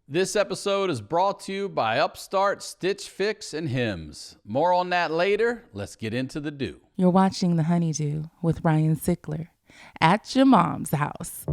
This episode is brought to you by Upstart, Stitch Fix, and Hims. More on that later. Let's get into the do. You're watching the HoneyDew with Ryan Sickler at your mom's house.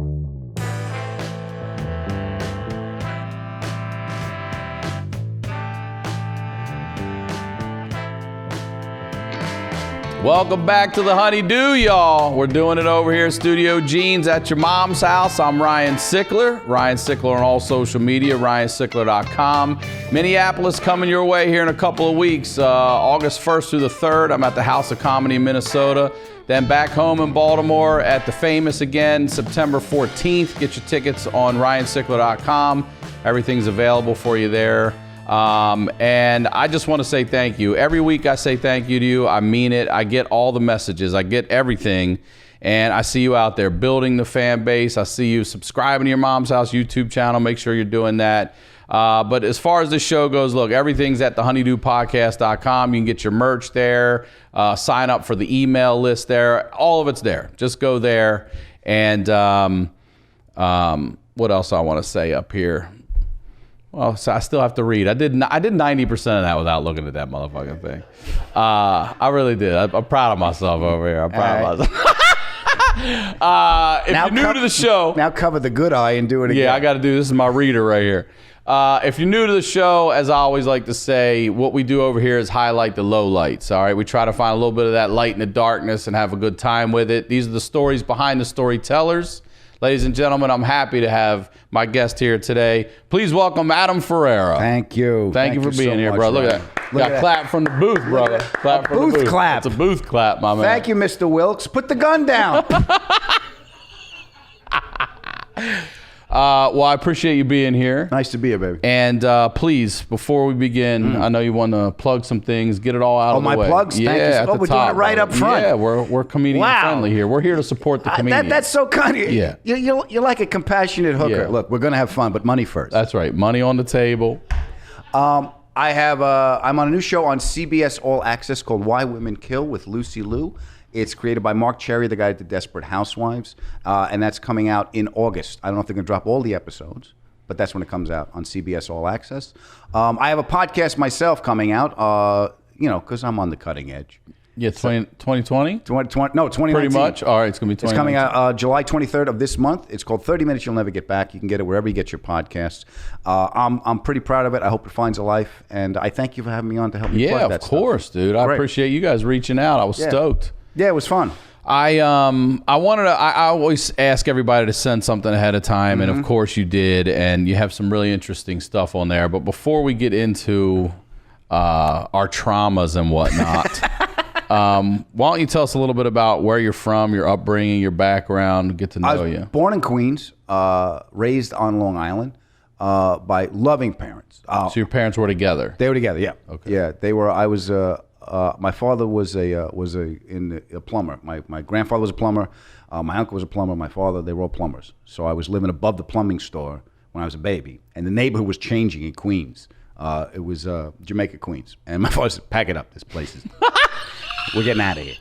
Welcome back to the HoneyDew, y'all. We're doing it over here at Studio Jeans at your mom's house. I'm Ryan Sickler. Ryan Sickler on all social media, ryansickler.com. Minneapolis coming your way here in a couple of weeks. August 1st through the 3rd, I'm at the House of Comedy in Minnesota. Then back home in Baltimore at the Famous again, September 14th. Get your tickets on ryansickler.com. Everything's available for you there. And I just want to say thank you. Every week I say thank you to you. I mean it. I get all the messages. I get everything. And I see you out there building the fan base. I see you subscribing to your mom's house YouTube channel. Make sure you're doing that. But as far as this show goes, look, everything's at thehoneydewpodcast.com. You can get your merch there, sign up for the email list there. All of it's there. Just go there. And what else I want to say up here? Well, so I still have to read. I did 90% of that without looking at that motherfucking thing. I really did. I'm proud of myself over here. I'm proud of myself. If you're new to the show. Now cover the good eye and do it again. Yeah, I got to do this. Is my reader right here. If you're new to the show, as I always like to say, what we do over here is highlight the low lights. All right, we try to find a little bit of that light in the darkness and have a good time with it. These are the stories behind the storytellers. Ladies and gentlemen, I'm happy to have my guest here today. Please welcome Adam Ferrara. Thank you. Thank you for being here, bro. Look at that. Got clap from the booth, brother. Clap from the booth. Clap. It's a booth clap, my man. Thank you, Mr. Wilkes. Put the gun down. Well, I appreciate you being here. Nice to be here, baby. And please, before we begin, I know you want to plug some things. Get it all out of the way. Oh, my plugs? Yeah, Thank you. at the we're top, doing it right up front. Yeah, we're comedian friendly here. We're here to support the comedian. That's so kind of you. Yeah. You're like a compassionate hooker. Yeah. Look, we're going to have fun, but money first. That's right. Money on the table. I'm on a new show on CBS All Access called Why Women Kill with Lucy Liu. It's created by Mark Cherry, the guy at the Desperate Housewives, and that's coming out in August. I don't know if they're going to drop all the episodes, but that's when it comes out on CBS All Access. I have a podcast myself coming out, because I'm on the cutting edge. Yeah, 2020? 2019. Pretty much. All right, it's going to be 2020. It's coming out July 23rd of this month. It's called 30 Minutes You'll Never Get Back. You can get it wherever you get your podcasts. I'm pretty proud of it. I hope it finds a life, and I thank you for having me on to help me plug that stuff. Yeah, of course, dude. I appreciate you guys reaching out. I was stoked. Yeah, it was fun. I always ask everybody to send something ahead of time, and of course you did, and you have some really interesting stuff on there. But before we get into our traumas and whatnot, why don't you tell us a little bit about where you're from, your upbringing, your background, get to know you. Born in Queens, raised on Long Island by loving parents. So your parents were together? They were together, yeah. Okay. Yeah, they were. I was. My father was a plumber. My grandfather was a plumber. My uncle was a plumber. My father, they were all plumbers. So I was living above the plumbing store when I was a baby, and the neighborhood was changing in Queens. It was Jamaica, Queens, and my father said, "Pack it up. This place is. We're getting out of here."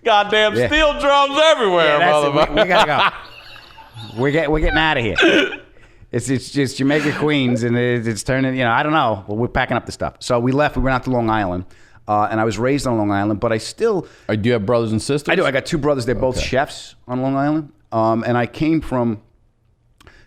Goddamn steel drums everywhere, motherfucker. We gotta go. We're getting out of here. It's just Jamaica, Queens, and it's turning. I don't know. Well, we're packing up the stuff. So we left. We went out to Long Island. And I was raised on Long Island, but I still... Do you have brothers and sisters? I do. I got two brothers. They're both chefs on Long Island. And I came from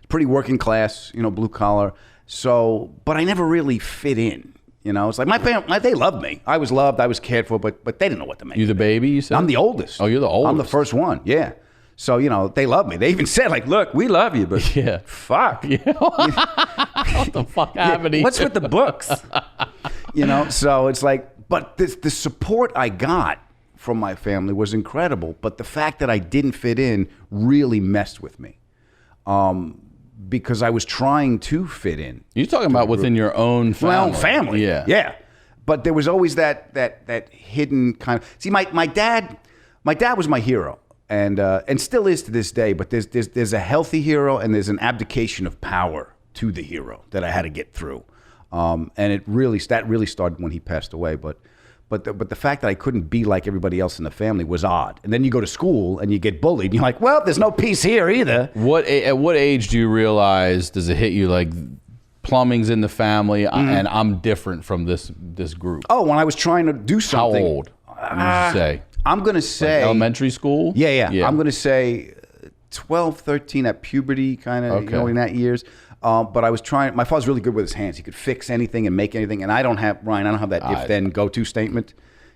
pretty working class, blue collar. So, but I never really fit in. It's like my parents, they loved me. I was loved. I was cared for, but they didn't know what to make. You the baby, you said? I'm the oldest. Oh, you're the oldest. I'm the first one, yeah. So, they love me. They even said, like, look, we love you, but fuck. Yeah. What the fuck happened here? What's with the books? So it's like... But the support I got from my family was incredible. But the fact that I didn't fit in really messed with me, because I was trying to fit in. You're talking about within your own family. My own family. Yeah. But there was always that hidden kind of. See, my dad was my hero, and still is to this day. But there's a healthy hero, and there's an abdication of power to the hero that I had to get through. And that really started when he passed away. But the fact that I couldn't be like everybody else in the family was odd. And then you go to school and you get bullied. And you're like, well, there's no peace here either. At what age do you realize, does it hit you like, plumbing's in the family, and I'm different from this group. Oh, when I was trying to do How something. old? What did you say? I'm going to say. Like elementary school? Yeah. I'm going to say 12, 13 at puberty, kind of, in that years. But I was trying. My father's really good with his hands. He could fix anything and make anything. And I don't have that if-then, go-to statement,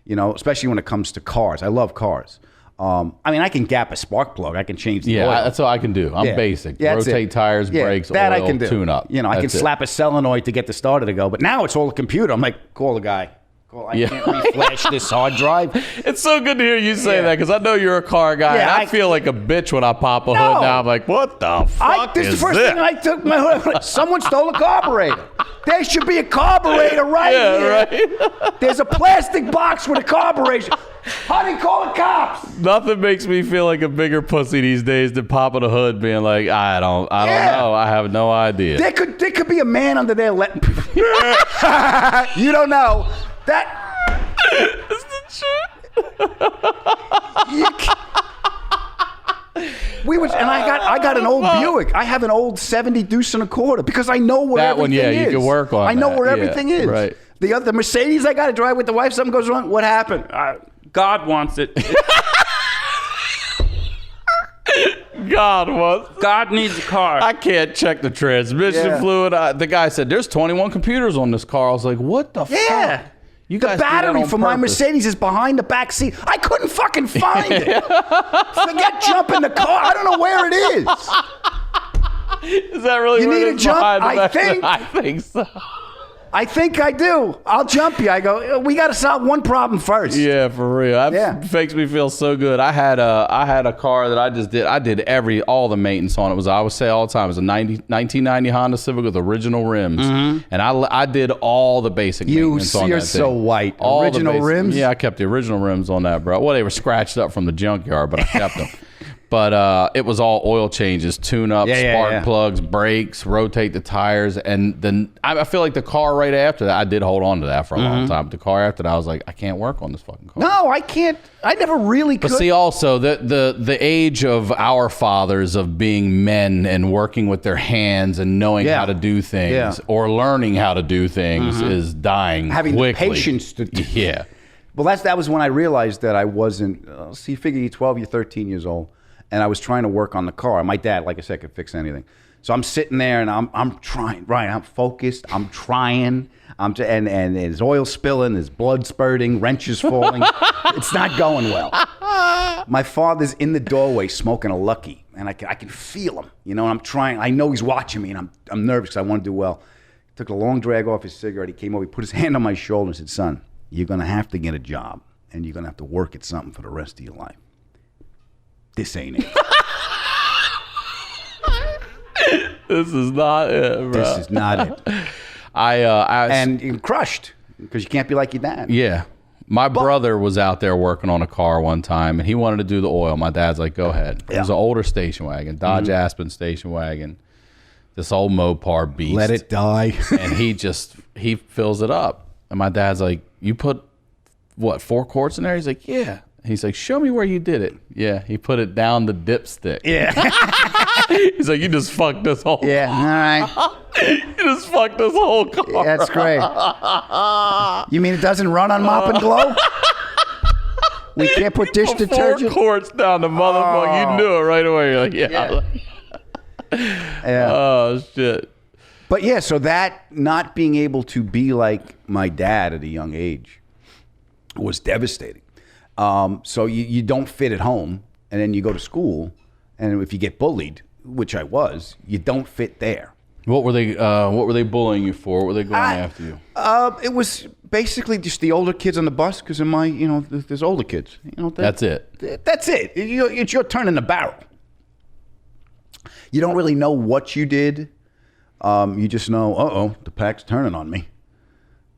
especially when it comes to cars. I love cars. I can gap a spark plug. I can change the oil. That's all I can do. I'm basic. Yeah, rotate tires, brakes, that oil, I can do. tune up. I can slap a solenoid to get the starter to go. But now it's all a computer. I'm like, call the guy. I can't reflash this hard drive. It's so good to hear you say that because I know you're a car guy. Yeah, and I feel like a bitch when I pop a hood now. I'm like, what the fuck this is is the first this? thing I took my hood. Someone stole a carburetor. There should be a carburetor here. Right. There's a plastic box with a carburetor. Honey, call the cops. Nothing makes me feel like a bigger pussy these days than popping a hood, being like, I don't know. I have no idea. There could be a man under there letting. You don't know that. Is the I got an old Buick. I have an old 70 Deuce and a quarter because I know where everything is. You can work on. I know where everything is. Right. The Mercedes I got to drive with the wife. Something goes wrong. What happened? God wants it. God needs a car. I can't check the transmission fluid. The guy said, "There's 21 computers on this car." I was like, "What the fuck?" You guys the do that battery on for my purpose. Mercedes is behind the back seat. I couldn't fucking find it. Forget jumping the car. I don't know where it is. Is that really? You where need it a is jump? behind the I back? think. I think so. I think I do. I'll jump you. I go, we got to solve one problem first. Yeah, for real. That makes me feel so good. I had a car that I just did. I did all the maintenance on it. I would say all the time. It was a 1990 Honda Civic with original rims, and I did all the basic maintenance on that thing. You're so white. All original rims? Yeah, I kept the original rims on that, bro. Well, they were scratched up from the junkyard, but I kept them. But it was all oil changes, tune-ups, spark plugs, brakes, rotate the tires. And then I feel like the car right after that, I did hold on to that for a long time. But the car after that, I was like, I can't work on this fucking car. No, I can't. I never really could. But see, also, the age of our fathers of being men and working with their hands and knowing how to do things or learning how to do things is dying Having quickly. the patience to do. Yeah. Well, that was when I realized that I wasn't, you figure you're 12, you're 13 years old. And I was trying to work on the car. My dad, like I said, could fix anything. So I'm sitting there and I'm trying, right? I'm focused. I'm trying. And there's oil spilling, there's blood spurting, wrenches falling. It's not going well. My father's in the doorway smoking a Lucky, and I can feel him, and I'm trying. I know he's watching me, and I'm nervous because I want to do well. He took a long drag off his cigarette. He came over, he put his hand on my shoulder and said, "Son, you're going to have to get a job, and you're going to have to work at something for the rest of your life. This ain't it." This is not it, bro. This is not it. And you're crushed because you can't be like your dad. Yeah. My brother was out there working on a car one time, and he wanted to do the oil. My dad's like, go ahead. It was an older station wagon, Dodge Aspen station wagon. This old Mopar beast. Let it die. And he fills it up. And my dad's like, you put, 4 quarts in there? He's like, yeah. He's like, show me where you did it. Yeah, he put it down the dipstick. Yeah. He's like, you just fucked this whole Yeah, all right. You just fucked this whole car. That's great. You mean it doesn't run on Mop and Glow? We can't put dish detergent? 4 quarts down the motherfucker. You knew it right away. You're like, yeah. Oh, shit. But yeah, so that not being able to be like my dad at a young age was devastating. So you don't fit at home, and then you go to school, and if you get bullied, which I was, you don't fit there. What were they bullying you for? What were they going after you? It was basically just the older kids on the bus, because in my, there's older kids. That's it. That's it. It's your turn in the barrel. You don't really know what you did. You just know, the pack's turning on me.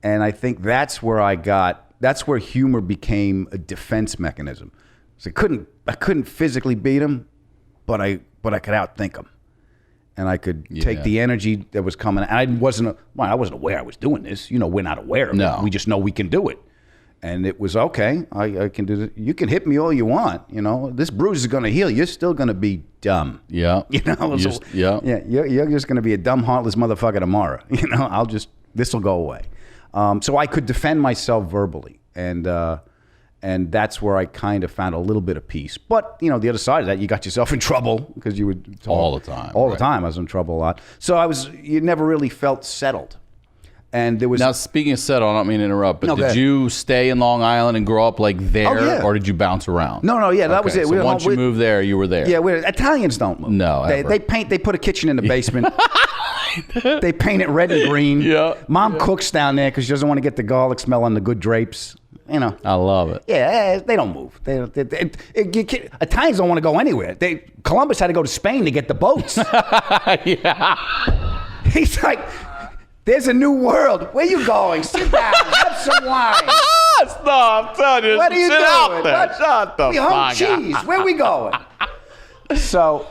And I think that's where humor became a defense mechanism. So I couldn't physically beat him, but I could outthink him. And I could take the energy that was coming. And I wasn't aware I was doing this. We're not aware of it. We just know we can do it. And it was okay. I can do this. You can hit me all you want. You know, this bruise is going to heal. You're still going to be dumb. Yeah. You know. Yeah. You're just going to be a dumb, heartless motherfucker tomorrow. You know. This will go away. So I could defend myself verbally, and that's where I kind of found a little bit of peace. But you know, the other side of that, you got yourself in trouble because you would talk all the time. All the time, I was in trouble a lot. So you never really felt settled. And there was now, speaking of settle, I don't mean to interrupt, but No, go did ahead. you stay in Long Island and grow up like there, yeah. or did you bounce around? No, yeah, that was it. So once you moved there, you were there. Yeah, Italians don't move. No, they ever. paint. They put a kitchen in the basement. They paint it red and green. Yeah. Mom cooks down there because she doesn't want to get the garlic smell on the good drapes. You know. I love it. Yeah, they don't move. Italians don't want to go anywhere. Columbus had to go to Spain to get the boats. Yeah. He's like, there's a new world. Where you going? Sit down. Have some wine. Stop! I'm telling you. What are you sit doing? Out there. What? Shut the We fuck hung up. cheese. Where we going? So,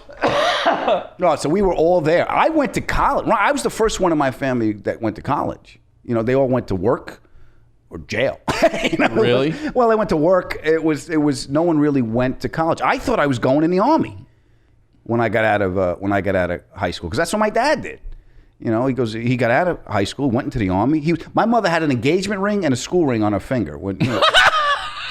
no. So we were all there. I went to college. I was the first one in my family that went to college. You know, they all went to work or jail. You know? Really? Well, they went to work. It was. No one really went to college. I thought I was going in the army when I got out of high school because that's what my dad did. You know, he got out of high school, went into the army. My mother had an engagement ring and a school ring on her finger.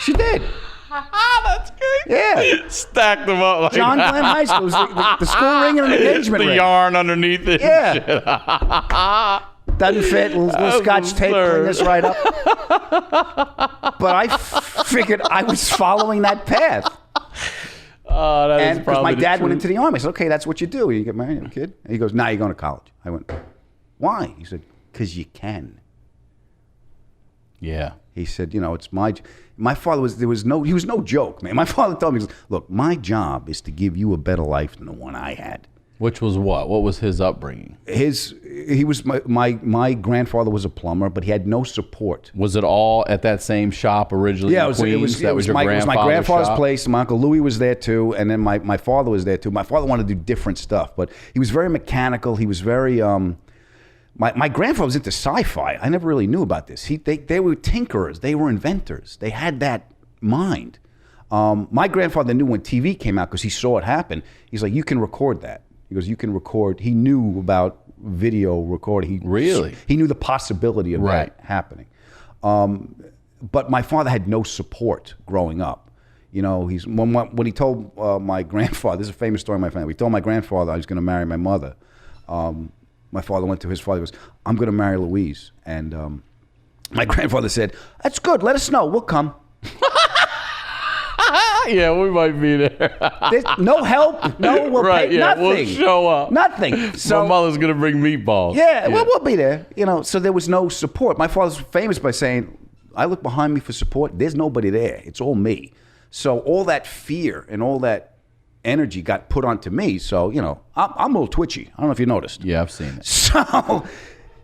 She did. That's great. Yeah. Stacked them up like John that. Glenn High School. It was the school ring and an engagement The ring. yarn underneath it. Yeah. Doesn't fit. Little scotch tape, clean this right up. But I figured I was following that path. Oh, that is And because probably my dad the went truth. into the army. I said, okay, that's what you do. You get married, you have a kid. And he goes, nah, you're going to college. I went, why? He said, because you can. Yeah. He said, you know, it's my father he was no joke, man. My father told me, he goes, look, my job is to give you a better life than the one I had. Which was what? What was his upbringing? My grandfather was a plumber, but he had no support. Was it all at that same shop originally? Yeah, in Queens? That was your my grandfather's shop? place. My Uncle Louis was there too, and then my father was there too. My father wanted to do different stuff, but he was very mechanical. He was very my grandfather was into sci-fi. I never really knew about this. They were tinkerers. They were inventors. They had that mind. My grandfather knew when TV came out because he saw it happen. He's like, you can record that. He goes, you can record. He knew about video recording. He knew the possibility of that happening. But my father had no support growing up. You know, when he told my grandfather, this is a famous story in my family. He told my grandfather I was going to marry my mother. My father went to his father. He goes, I'm going to marry Louise. And my grandfather said, that's good. Let us know. We'll come. Yeah, we might be there. There's no help. No, we'll pay nothing. We'll show up. Nothing. So my mother's gonna bring meatballs. yeah, well, we'll be there. You know, so there was no support. My father's famous by saying, I look behind me for support. There's nobody there. It's all me. So all that fear and all that energy got put onto me. So, you know, I'm a little twitchy. I don't know if you noticed. Yeah, I've seen it.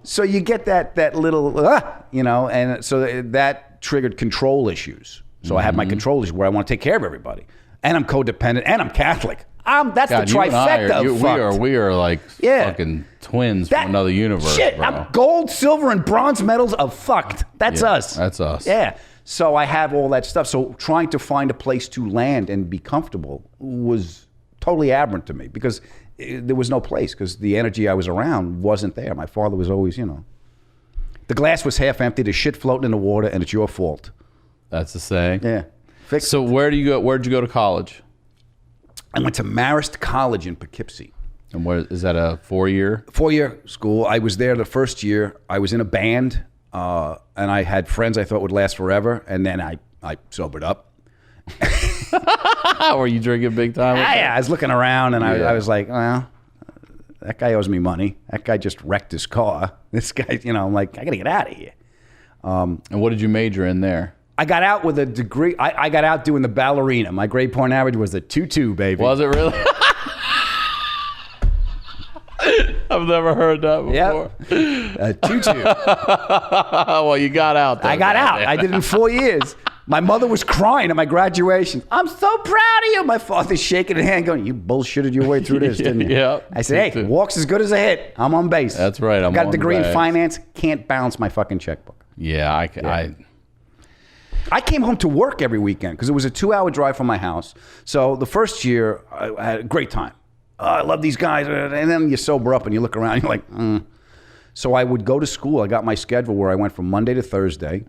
So you get that little, you know, and so that triggered control issues. So I had my control issues where I want to take care of everybody. And I'm codependent and I'm Catholic. That's God, the you and I trifecta of fucked. we are like Yeah. fucking twins from another universe, Shit, bro. I'm gold, silver, and bronze medals of fucked. That's us. That's us. Yeah. So I have all that stuff. So trying to find a place to land and be comfortable was totally aberrant to me because there was no place because the energy I was around wasn't there. My father was always, you know, the glass was half empty, there's shit floating in the water, and it's your fault. That's the saying. Yeah. So where'd you go to college? I went to Marist College in Poughkeepsie. And where is that, a 4-year? 4-year school. I was there the first year. I was in a band, and I had friends I thought would last forever, and then I sobered up. Were you drinking big time? Yeah, I was looking around, and I was like, well, that guy owes me money. That guy just wrecked his car. This guy, you know, I'm like, I got to get out of here. And what did you major in there? I got out with a degree. I got out doing the ballerina. My grade point average was a 2.2, baby. Was it really? I've never heard that before. Yep. A 2.2. Well, you got out there. I got out. I did it in 4 years. My mother was crying at my graduation. I'm so proud of you. My father's shaking his hand going, you bullshitted your way through this, didn't you? Yeah. I said, hey, walk's as good as a hit. I'm on base. That's right. I'm got a on degree in base. finance. Can't balance my fucking checkbook. Yeah, I came home to work every weekend because it was a 2-hour drive from my house. So the first year, I had a great time. I love these guys. And then you sober up and you look around and you're like, So I would go to school. I got my schedule where I went from Monday to Thursday.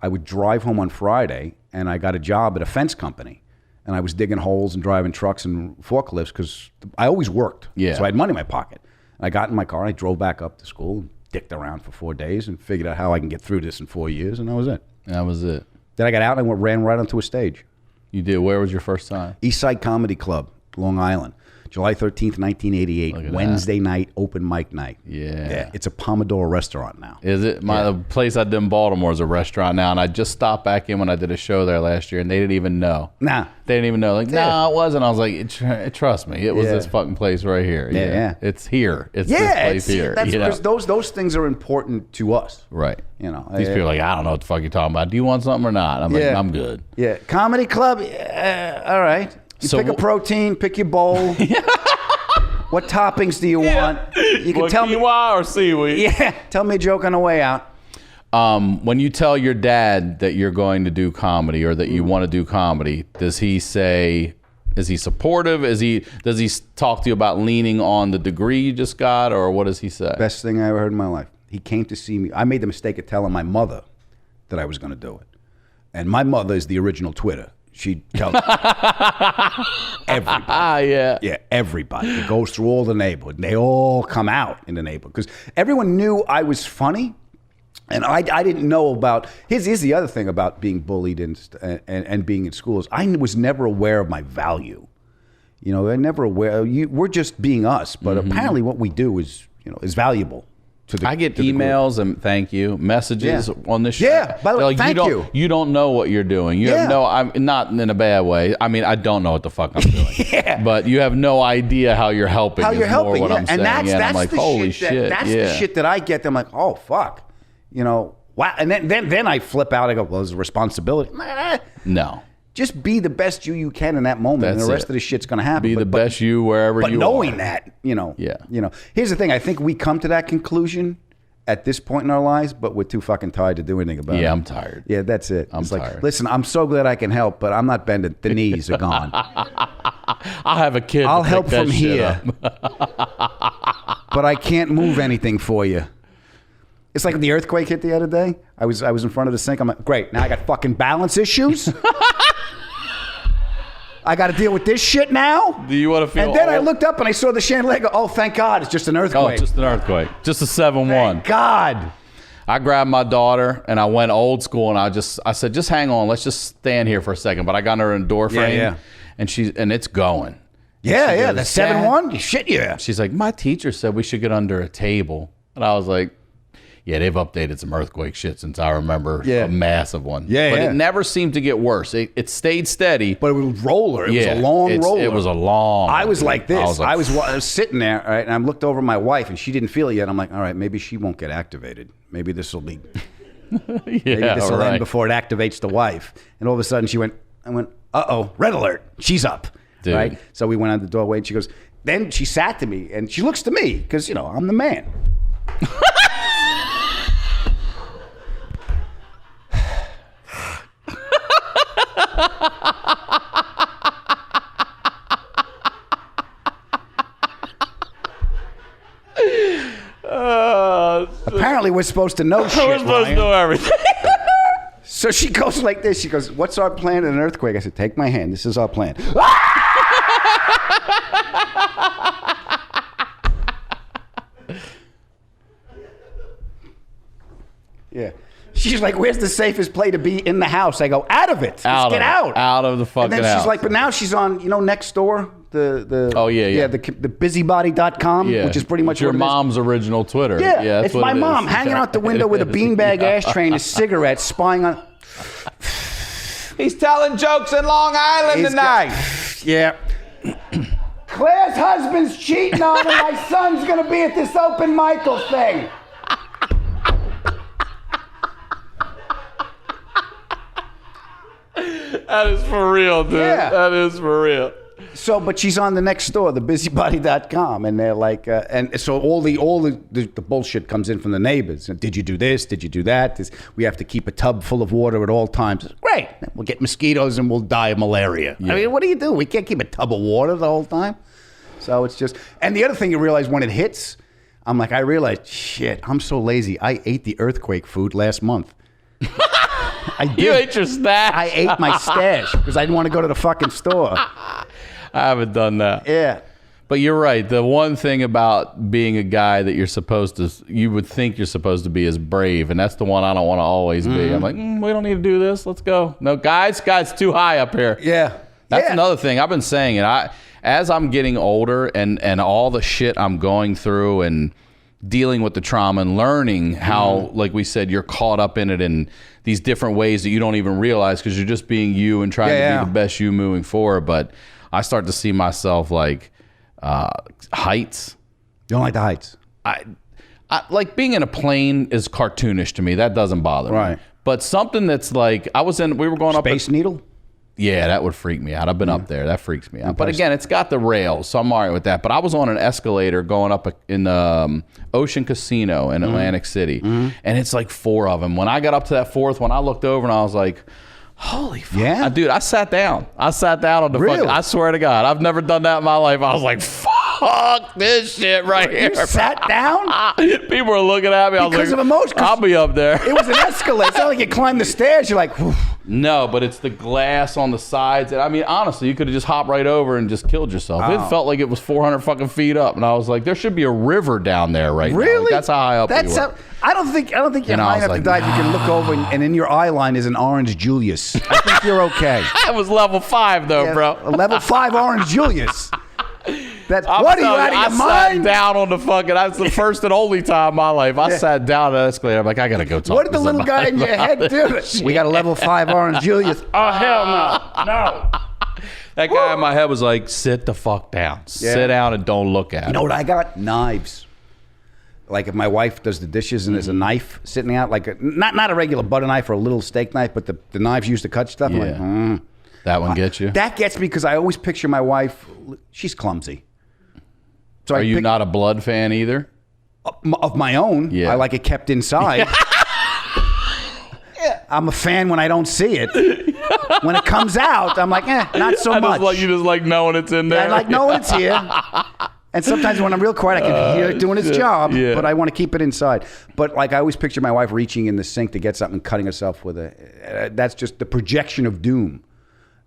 I would drive home on Friday, and I got a job at a fence company. And I was digging holes and driving trucks and forklifts because I always worked. Yeah. So I had money in my pocket. I got in my car and I drove back up to school and dicked around for 4 days and figured out how I can get through this in 4 years, and that was it. That was it. Then I got out and I ran right onto a stage. You did. Where was your first time? East Side Comedy Club, Long Island. July 13th, 1988, Wednesday night, open mic night. Yeah. It's a Pomodoro restaurant now. Is it? The place I did in Baltimore is a restaurant now, and I just stopped back in when I did a show there last year, and they didn't even know. Nah. They didn't even know. Like, no, it wasn't. I was like, trust me, it was this fucking place right here. Yeah. It's here. It's this place here. That's because those things are important to us. Right. You know, These people are like, I don't know what the fuck you're talking about. Do you want something or not? I'm like, I'm good. Yeah. Comedy club, all right. You pick a protein, pick your bowl. What toppings do you want? You can tell me quinoa or seaweed. Yeah. Tell me a joke on the way out. When you tell your dad that you're going to do comedy or that you want to do comedy, does he say, is he supportive? Does he talk to you about leaning on the degree you just got, or what does he say? Best thing I ever heard in my life. He came to see me. I made the mistake of telling my mother that I was going to do it. And my mother is the original Twitter. She tells everybody. Yeah, everybody. It goes through all the neighborhood. They all come out in the neighborhood because everyone knew I was funny, and I didn't know about. Here's the other thing about being bullied and being in schools. I was never aware of my value. You know, I'm never aware. We're just being us, but apparently what we do is valuable. I get emails and thank you messages on this show. Yeah, by the way, like, thank you. You don't know what you're doing. You have I'm not in a bad way. I mean, I don't know what the fuck I'm doing. But you have no idea how you're helping. How you're helping. What I'm saying. And that's I'm like, the holy shit. That's the shit that I get. I'm like, oh fuck, you know, wow. And then I flip out. I go, well, there's a responsibility. No. Just be the best you can in that moment, and the rest of the shit's gonna happen. Be the best you wherever you are. But knowing that, you know, here's the thing. I think we come to that conclusion at this point in our lives, but we're too fucking tired to do anything about it. Yeah, I'm tired. Yeah, that's it. I'm tired. Like, listen, I'm so glad I can help, but I'm not bending. The knees are gone. I'll have a kid. I'll help from here, but I can't move anything for you. It's like the earthquake hit the other day. I was in front of the sink. I'm like, great. Now I got fucking balance issues. I got to deal with this shit now. Do you want to feel? And then I looked up and I saw the chandelier. Go, oh, thank God, it's just an earthquake. Oh, just an earthquake. Just a 7-1. Thank God. I grabbed my daughter and I went old school and I said, just hang on, let's just stand here for a second. But I got her in a door frame, and it's going. Yeah, the 7-1. Shit, yeah. She's like, my teacher said we should get under a table, and I was like, yeah, they've updated some earthquake shit since I remember a massive one. Yeah, but it never seemed to get worse. It stayed steady. But it was roller. It was a long roller. It was a long. I was like this. I was sitting there, right, and I looked over at my wife, and she didn't feel it yet. I'm like, all right, maybe she won't get activated. Maybe this will be. Maybe this will end before it activates the wife. And all of a sudden, I went, uh-oh, red alert. She's up. Dude. Right? So we went out the doorway, and she goes, then she sat to me, and she looks to me, because, I'm the man. Apparently, we're supposed to know shit. We're supposed to know everything. So she goes like this. She goes, what's our plan in an earthquake? I said, take my hand. This is our plan. Yeah. She's like, where's the safest place to be in the house? I go, out of it. Let's get out. Out of the fucking house. And then she's like, but now she's on, next door. The busybody.com, which is pretty much your mom's original Twitter. Yeah, it's my mom hanging out the window with a beanbag ashtray and a cigarette, spying on. He's telling jokes in Long Island tonight. Yeah. Claire's husband's cheating on her. My son's gonna be at this open Michael thing. That is for real, dude. Yeah. That is for real. But she's on the next store, thebusybody.com, and they're like, and so all the bullshit comes in from the neighbors. Did you do this? Did you do that? We have to keep a tub full of water at all times. Great. We'll get mosquitoes and we'll die of malaria. Yeah. I mean, what do you do? We can't keep a tub of water the whole time. So it's just, and the other thing you realize when it hits, I'm like, I realized, shit, I'm so lazy. I ate the earthquake food last month. I did. You ate your stash. I ate my stash because I didn't want to go to the fucking store. I haven't done that. Yeah. But you're right. The one thing about being a guy that you would think you're supposed to be is brave. And that's the one I don't want to always be. I'm like, we don't need to do this. Let's go. No, guys, too high up here. Yeah. That's another thing. I've been saying it. As I'm getting older and all the shit I'm going through and dealing with the trauma and learning how, like we said, you're caught up in it in these different ways that you don't even realize because you're just being you and trying to be the best you moving forward. But I start to see myself like heights. You don't like the heights? I like being in a plane is cartoonish to me. That doesn't bother me. But something that's like, we were going up. Space Needle? Yeah, that would freak me out. I've been up there. That freaks me out. But again, it's got the rails, so I'm all right with that. But I was on an escalator going up in the Ocean Casino in Atlantic City, and it's like 4 of them. When I got up to that 4th one, I looked over and I was like, holy fuck. Yeah? Dude, I sat down. On the Really? I swear to God, I've never done that in my life. I was like, fuck this shit right here. You sat down? People were looking at me. I was Because like, of emotion. I'll be up there. It was an escalator. It's not like you climbed the stairs. You're like, whew. No, but it's the glass on the sides. And I mean, honestly, you could have just hopped right over and just killed yourself. Oh. It felt like it was 400 fucking feet up. And I was like, there should be a river down there right now. Really? Like, that's how high up we were. I don't think you're high enough to die. If you can look over and in your eye line is an orange Julius. I think you're okay. That was level 5 though, bro. A level 5 orange Julius. What are you out of your mind? I sat down on the fucking, that's the first and only time in my life. I sat down on the escalator. I'm like, I got to go talk What to did the little guy in your head do? We got a level 5 orange Julius. Oh, hell no. No. That guy in my head was like, sit the fuck down. Yeah. Sit down and don't look at it. You know what I got? Knives. Like if my wife does the dishes and there's a knife sitting out, like not a regular butter knife or a little steak knife, but the knives used to cut stuff. Yeah. I'm like, That one gets you? That gets me because I always picture my wife, she's clumsy. So Are you not a blood fan either? Of my own. Yeah. I like it kept inside. I'm a fan when I don't see it. When it comes out, I'm like, not so much. You just like knowing it's in there. I like knowing it's here. And sometimes when I'm real quiet, I can hear it doing its job, but I want to keep it inside. But like I always picture my wife reaching in the sink to get something and cutting herself with that's just the projection of doom.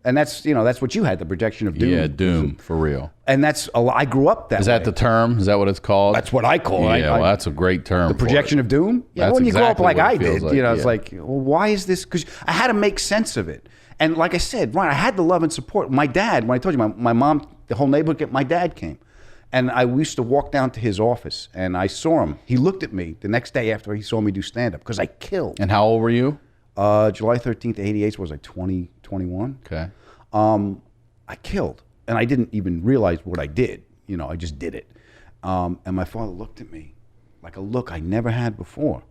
And that's what you had, the projection of doom. Yeah, doom, for real. And I grew up that way. Is that the term? Is that what it's called? That's what I call it. Yeah, well, that's a great term. The projection of doom? Yeah, That's when you grow up exactly like what it I feels did, like, it's like, well, why is this? Because I had to make sense of it. And like I said, Ryan, I had the love and support. My dad, when I told you, my mom, the whole neighborhood, my dad came. And I used to walk down to his office, and I saw him. He looked at me the next day after he saw me do stand-up, because I killed. And how old were you? July 13th, 88, was like 20, 21. Okay. I killed, and I didn't even realize what I did. I just did it. And my father looked at me like a look I never had before.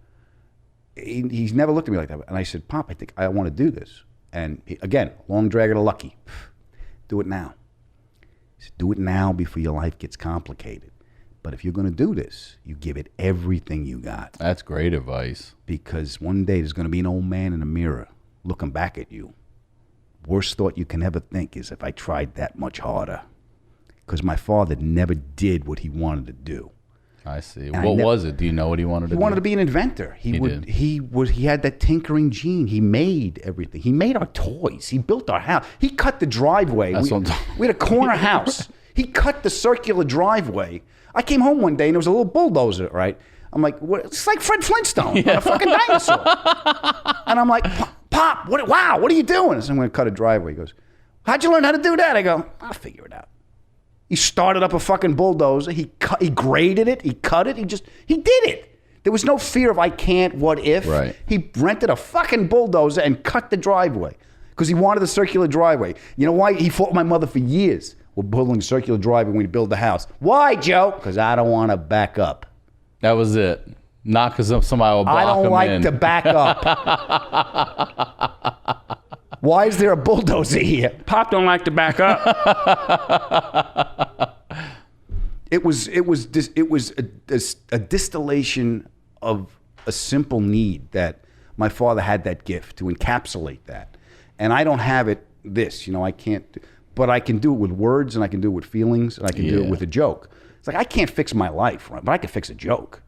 He's never looked at me like that. And I said, Pop, I think I want to do this. And again, long drag of the lucky. Do it now. He said, do it now before your life gets complicated. But if you're going to do this, you give it everything you got. That's great advice. Because one day there's going to be an old man in a mirror looking back at you. Worst thought you can ever think is if I tried that much harder. Because my father never did what he wanted to do. I see. What was it? Do you know what he wanted to do? He wanted to be an inventor. He had that tinkering gene. He made everything. He made our toys. He built our house. He cut the driveway. We had a corner house. He cut the circular driveway. I came home one day and there was a little bulldozer, right? I'm like, what? It's like Fred Flintstone on a fucking dinosaur. And I'm like, Pop, what are you doing? I said, I'm going to cut a driveway. He goes, how'd you learn how to do that? I go, I'll figure it out. He started up a fucking bulldozer. He graded it. He cut it. He did it. There was no fear of I can't, what if. Right. He rented a fucking bulldozer and cut the driveway because he wanted a circular driveway. You know why? He fought with my mother for years. We're building a circular driveway when we build the house. Why, Joe? Because I don't want to back up. That was it. Not because somebody will block him in. I don't like to back up. Why is there a bulldozer here? Pop don't like to back up. It was a distillation of a simple need that my father had that gift to encapsulate that. And I don't have it I can't, but I can do it with words and I can do it with feelings and I can do it with a joke. It's like I can't fix my life, right? But I can fix a joke.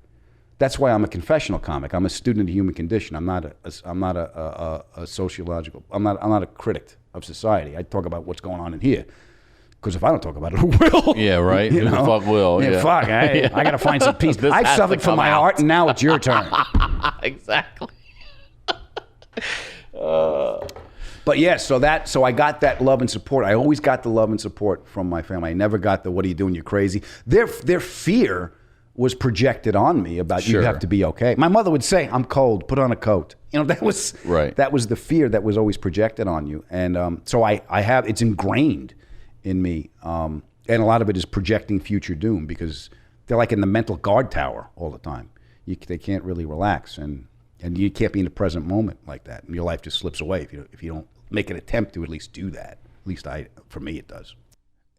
That's why I'm a confessional comic. I'm a student of the human condition. I'm not a sociological. I'm not a critic of society. I talk about what's going on in here. Because if I don't talk about it, who will? Yeah, right. Who the fuck will? Yeah, fuck. I got to find some peace. I've suffered from my art, and now it's your turn. Exactly. But yeah, so I got that love and support. I always got the love and support from my family. I never got the "What are you doing? You're crazy." Their fear was projected on me about you have to be okay. My mother would say, "I'm cold. Put on a coat." That was the fear that was always projected on you, and so I have it's ingrained in me, and a lot of it is projecting future doom because they're like in the mental guard tower all the time. They can't really relax, and you can't be in the present moment like that, and your life just slips away if you don't make an attempt to at least do that. At least for me, it does.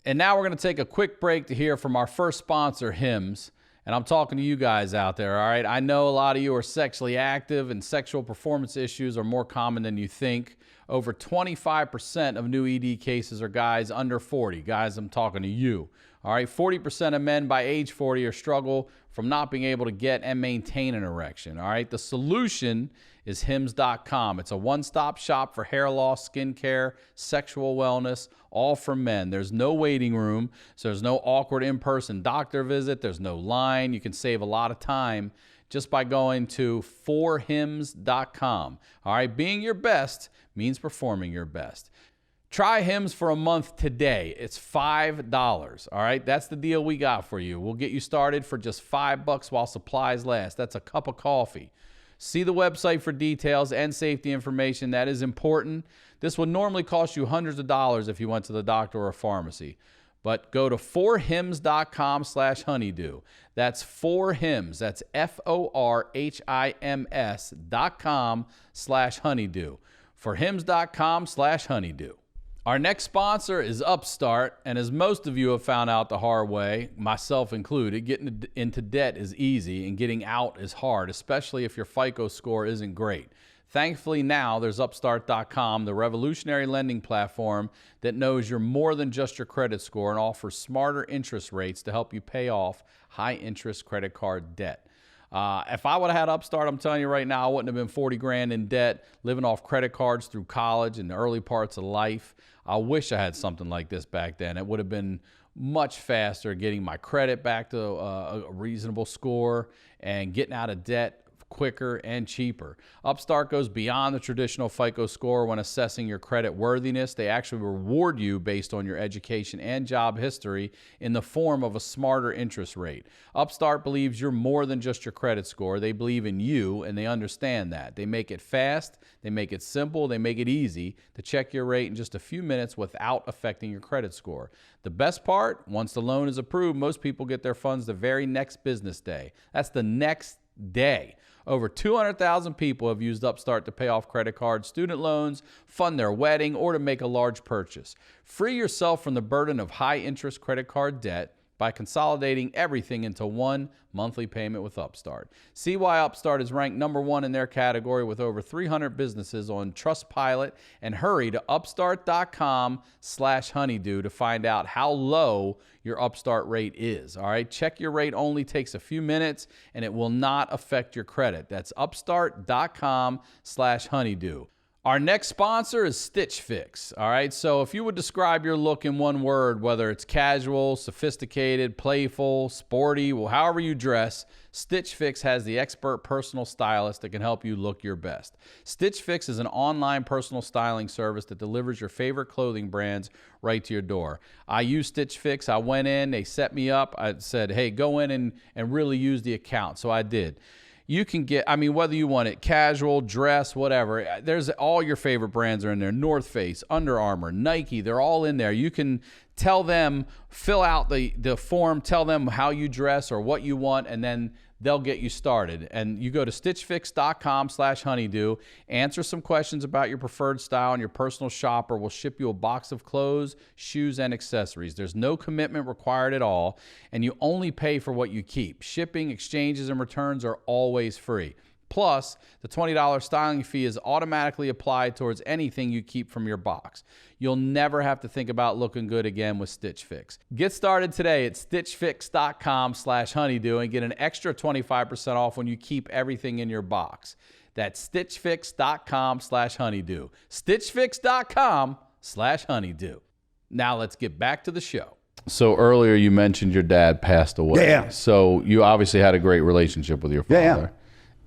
And now we're going to take a quick break to hear from our first sponsor, Hims. And I'm talking to you guys out there, all right? I know a lot of you are sexually active and sexual performance issues are more common than you think. Over 25% of new ED cases are guys under 40. Guys, I'm talking to you. All right, 40% of men by age 40 are struggle from not being able to get and maintain an erection. All right, the solution is Hims.com. It's a one-stop shop for hair loss, skincare, sexual wellness, all for men. There's no waiting room, so there's no awkward in-person doctor visit. There's no line. You can save a lot of time just by going to forhims.com. All right, being your best means performing your best. Try Hims for a month today. It's $5. All right, that's the deal we got for you. We'll get you started for just $5 while supplies last. That's a cup of coffee. See the website for details and safety information. That is important. This would normally cost you hundreds of dollars if you went to the doctor or a pharmacy. But go to forhims.com/honeydew. That's forhims. That's forhims.com/honeydew. Forhims.com/honeydew. Our next sponsor is Upstart, and as most of you have found out the hard way, myself included, getting into debt is easy and getting out is hard, especially if your FICO score isn't great. Thankfully now there's Upstart.com, the revolutionary lending platform that knows you're more than just your credit score and offers smarter interest rates to help you pay off high-interest credit card debt. If I would have had Upstart, I'm telling you right now, I wouldn't have been 40 grand in debt, living off credit cards through college and the early parts of life. I wish I had something like this back then. It would have been much faster getting my credit back to a reasonable score and getting out of debt quicker and cheaper. Upstart goes beyond the traditional FICO score when assessing your credit worthiness. They actually reward you based on your education and job history in the form of a smarter interest rate. Upstart believes you're more than just your credit score. They believe in you, and they understand that. They make it fast, they make it simple, they make it easy to check your rate in just a few minutes without affecting your credit score. The best part, once the loan is approved, most people get their funds the very next business day. That's the next day. Over 200,000 people have used Upstart to pay off credit cards, student loans, fund their wedding, or to make a large purchase. Free yourself from the burden of high-interest credit card debt by consolidating everything into one monthly payment with Upstart. See why Upstart is ranked #1 in their category with over 300 businesses on Trustpilot, and hurry to upstart.com/honeydew to find out how low your Upstart rate is. All right, check your rate only takes a few minutes and it will not affect your credit. That's upstart.com/honeydew. Our next sponsor is Stitch Fix. All right, so if you would describe your look in one word, whether it's casual, sophisticated, playful, sporty, well, however you dress, Stitch Fix has the expert personal stylist that can help you look your best. Stitch Fix is an online personal styling service that delivers your favorite clothing brands right to your door. I use Stitch Fix. I went in, they set me up. I said, hey, go in and really use the account. So I did. You can get, whether you want it casual, dress, whatever, there's all your favorite brands are in there. North Face, Under Armour, Nike, they're all in there. You can tell them, fill out the form, tell them how you dress or what you want, and then they'll get you started. And you go to stitchfix.com/honeydew, answer some questions about your preferred style, and your personal shopper will ship you a box of clothes, shoes, and accessories. There's no commitment required at all, and you only pay for what you keep. Shipping, exchanges, and returns are always free. Plus, the $20 styling fee is automatically applied towards anything you keep from your box. You'll never have to think about looking good again with Stitch Fix. Get started today at stitchfix.com/honeydew and get an extra 25% off when you keep everything in your box. That's stitchfix.com/honeydew. stitchfix.com/honeydew. Now let's get back to the show. So earlier you mentioned your dad passed away. Yeah. So you obviously had a great relationship with your father. Yeah.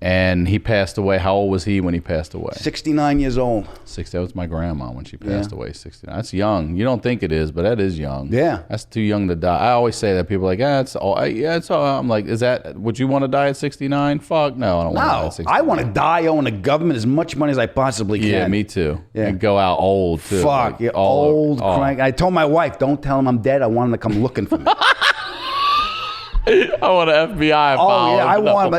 And he passed away. How old was he when he passed away? 69 years old. 60. That was my grandma when she passed away. 69. That's young. You don't think it is, but that is young. Yeah. That's too young to die. I always say that. People are like, it's all. Yeah, it's all. I'm like, is that? Would you want to die at 69? Fuck no, I don't want to die at 69. I want to die owing the government as much money as I possibly can. Yeah, me too. Yeah. And go out old too. Fuck, like, yeah, old crank. I told my wife, don't tell him I'm dead. I want him to come looking for me. I want an FBI file. Oh, yeah, I want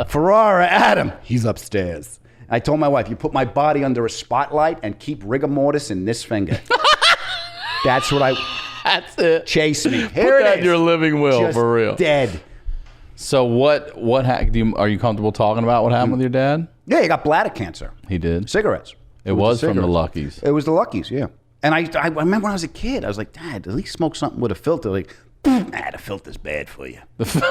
Ferrara, Adam. He's upstairs. I told my wife, you put my body under a spotlight and keep rigor mortis in this finger. That's That's it. Chase me. Here Put it that is. in your living will, Just for real. dead. So are you comfortable talking about what happened with your dad? Yeah, he got bladder cancer. He did. Cigarettes. It was the from the cigarettes. Luckies. It was the Luckies, yeah. And I remember when I was a kid, I was like, Dad, at least smoke something with a filter. Like, the filter's bad for you. The filter.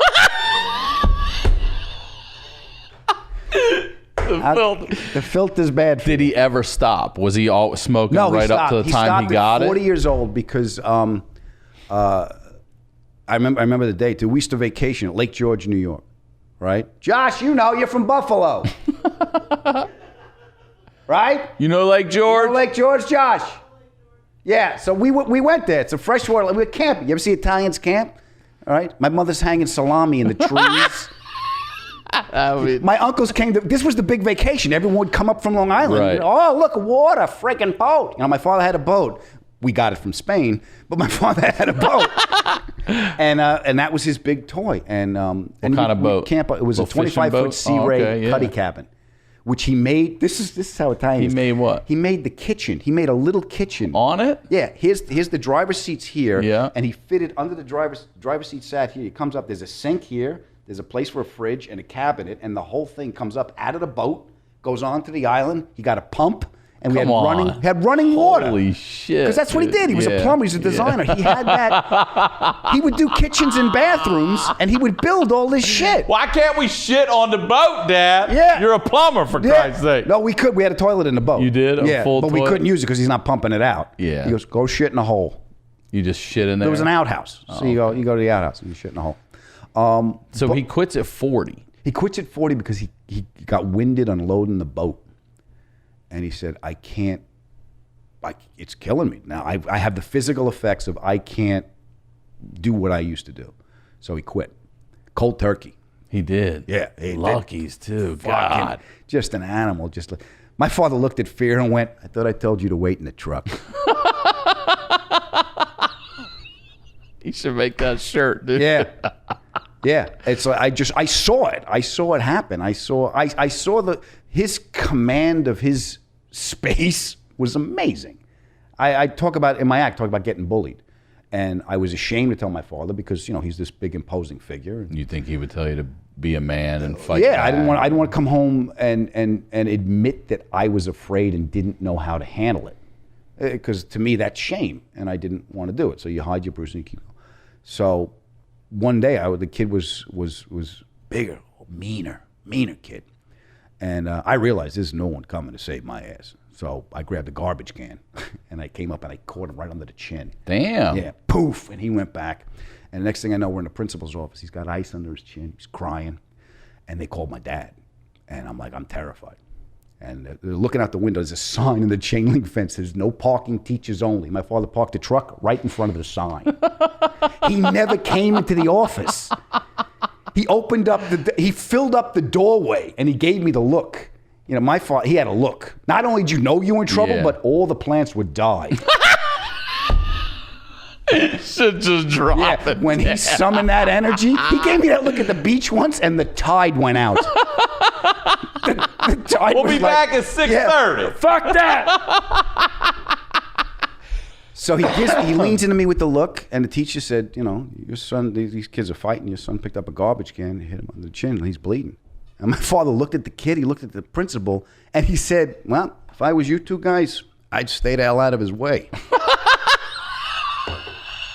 The filter's bad for you. Did he ever stop? Was he always smoking right up to the time he got at 40 it? years old because I remember the day, 2 weeks to vacation at Lake George, New York, right? Josh, you're from Buffalo. Right? You know Lake George? You know Lake George, Josh? Yeah, so we went there. It's a freshwater. We were camping. You ever see Italians camp? All right? My mother's hanging salami in the trees. My uncles came this was the big vacation. Everyone would come up from Long Island. Right. Oh, look, water, freaking boat. My father had a boat. We got it from Spain, but my father had a boat. and that was his big toy. And what kind of boat? It was a 25-foot Sea Ray cuddy cabin, which he made. This is how Italian. He made what? He made the kitchen. He made a little kitchen on it. Yeah, here's the driver's seats here. Yeah, and he fitted under the driver's seat sat here. He comes up. There's a sink here. There's a place for a fridge and a cabinet, and the whole thing comes up out of the boat, goes onto the island. He got a pump, and we had running water. Holy shit! Because that's what he did. He was a plumber. He's a designer. He had that. He would do kitchens and bathrooms, and he would build all this shit. Why can't we shit on the boat, Dad? Yeah. You're a plumber, for Christ's sake. No, we could. We had a toilet in the boat. You did? A full but toilet? we couldn't use it because he's not pumping it out. Yeah. He goes, go shit in a hole. You just shit in there? There was an outhouse. So you go to the outhouse and you shit in a hole. So he quits at 40. He quits at 40 because he got winded unloading the boat. And he said, I can't, it's killing me. Now I have the physical effects of I can't do what I used to do. So he quit. Cold turkey. He did. Yeah. Luckies too. God. Just an animal. My father looked at Fear and went, I thought I told you to wait in the truck. You should make that shirt, dude. Yeah. Yeah, it's like I saw it. I saw it happen. I saw his command of his space was amazing. I talk about in my act getting bullied, and I was ashamed to tell my father because he's this big imposing figure. You think he would tell you to be a man and fight? Yeah, back? I didn't want to come home and admit that I was afraid and didn't know how to handle it, because to me that's shame, and I didn't want to do it. So you hide your bruise and you keep going. So one day, the kid was bigger, meaner kid. And I realized there's no one coming to save my ass. So I grabbed a garbage can, and I came up and I caught him right under the chin. Damn. Yeah, poof, and he went back. And the next thing I know, we're in the principal's office. He's got ice under his chin. He's crying. And they called my dad. And I'm like, I'm terrified. And they're looking out the window. There's a sign in the chain link fence. There's no parking, teachers only. My father parked the truck right in front of the sign. He never came into the office. He opened up he filled up the doorway and he gave me the look. My father, he had a look. Not only did you know you were in trouble, but all the plants would die. Should just drop it. When he summoned that energy, he gave me that look at the beach once, and the tide went out. The tide We'll was be like, back at 6:30. Fuck that. So he leans into me with the look, and the teacher said, you know, your son, these kids are fighting. Your son picked up a garbage can and hit him on the chin, and he's bleeding. And my father looked at the kid, he looked at the principal, and he said, well, if I was you two guys, I'd stay the hell out of his way.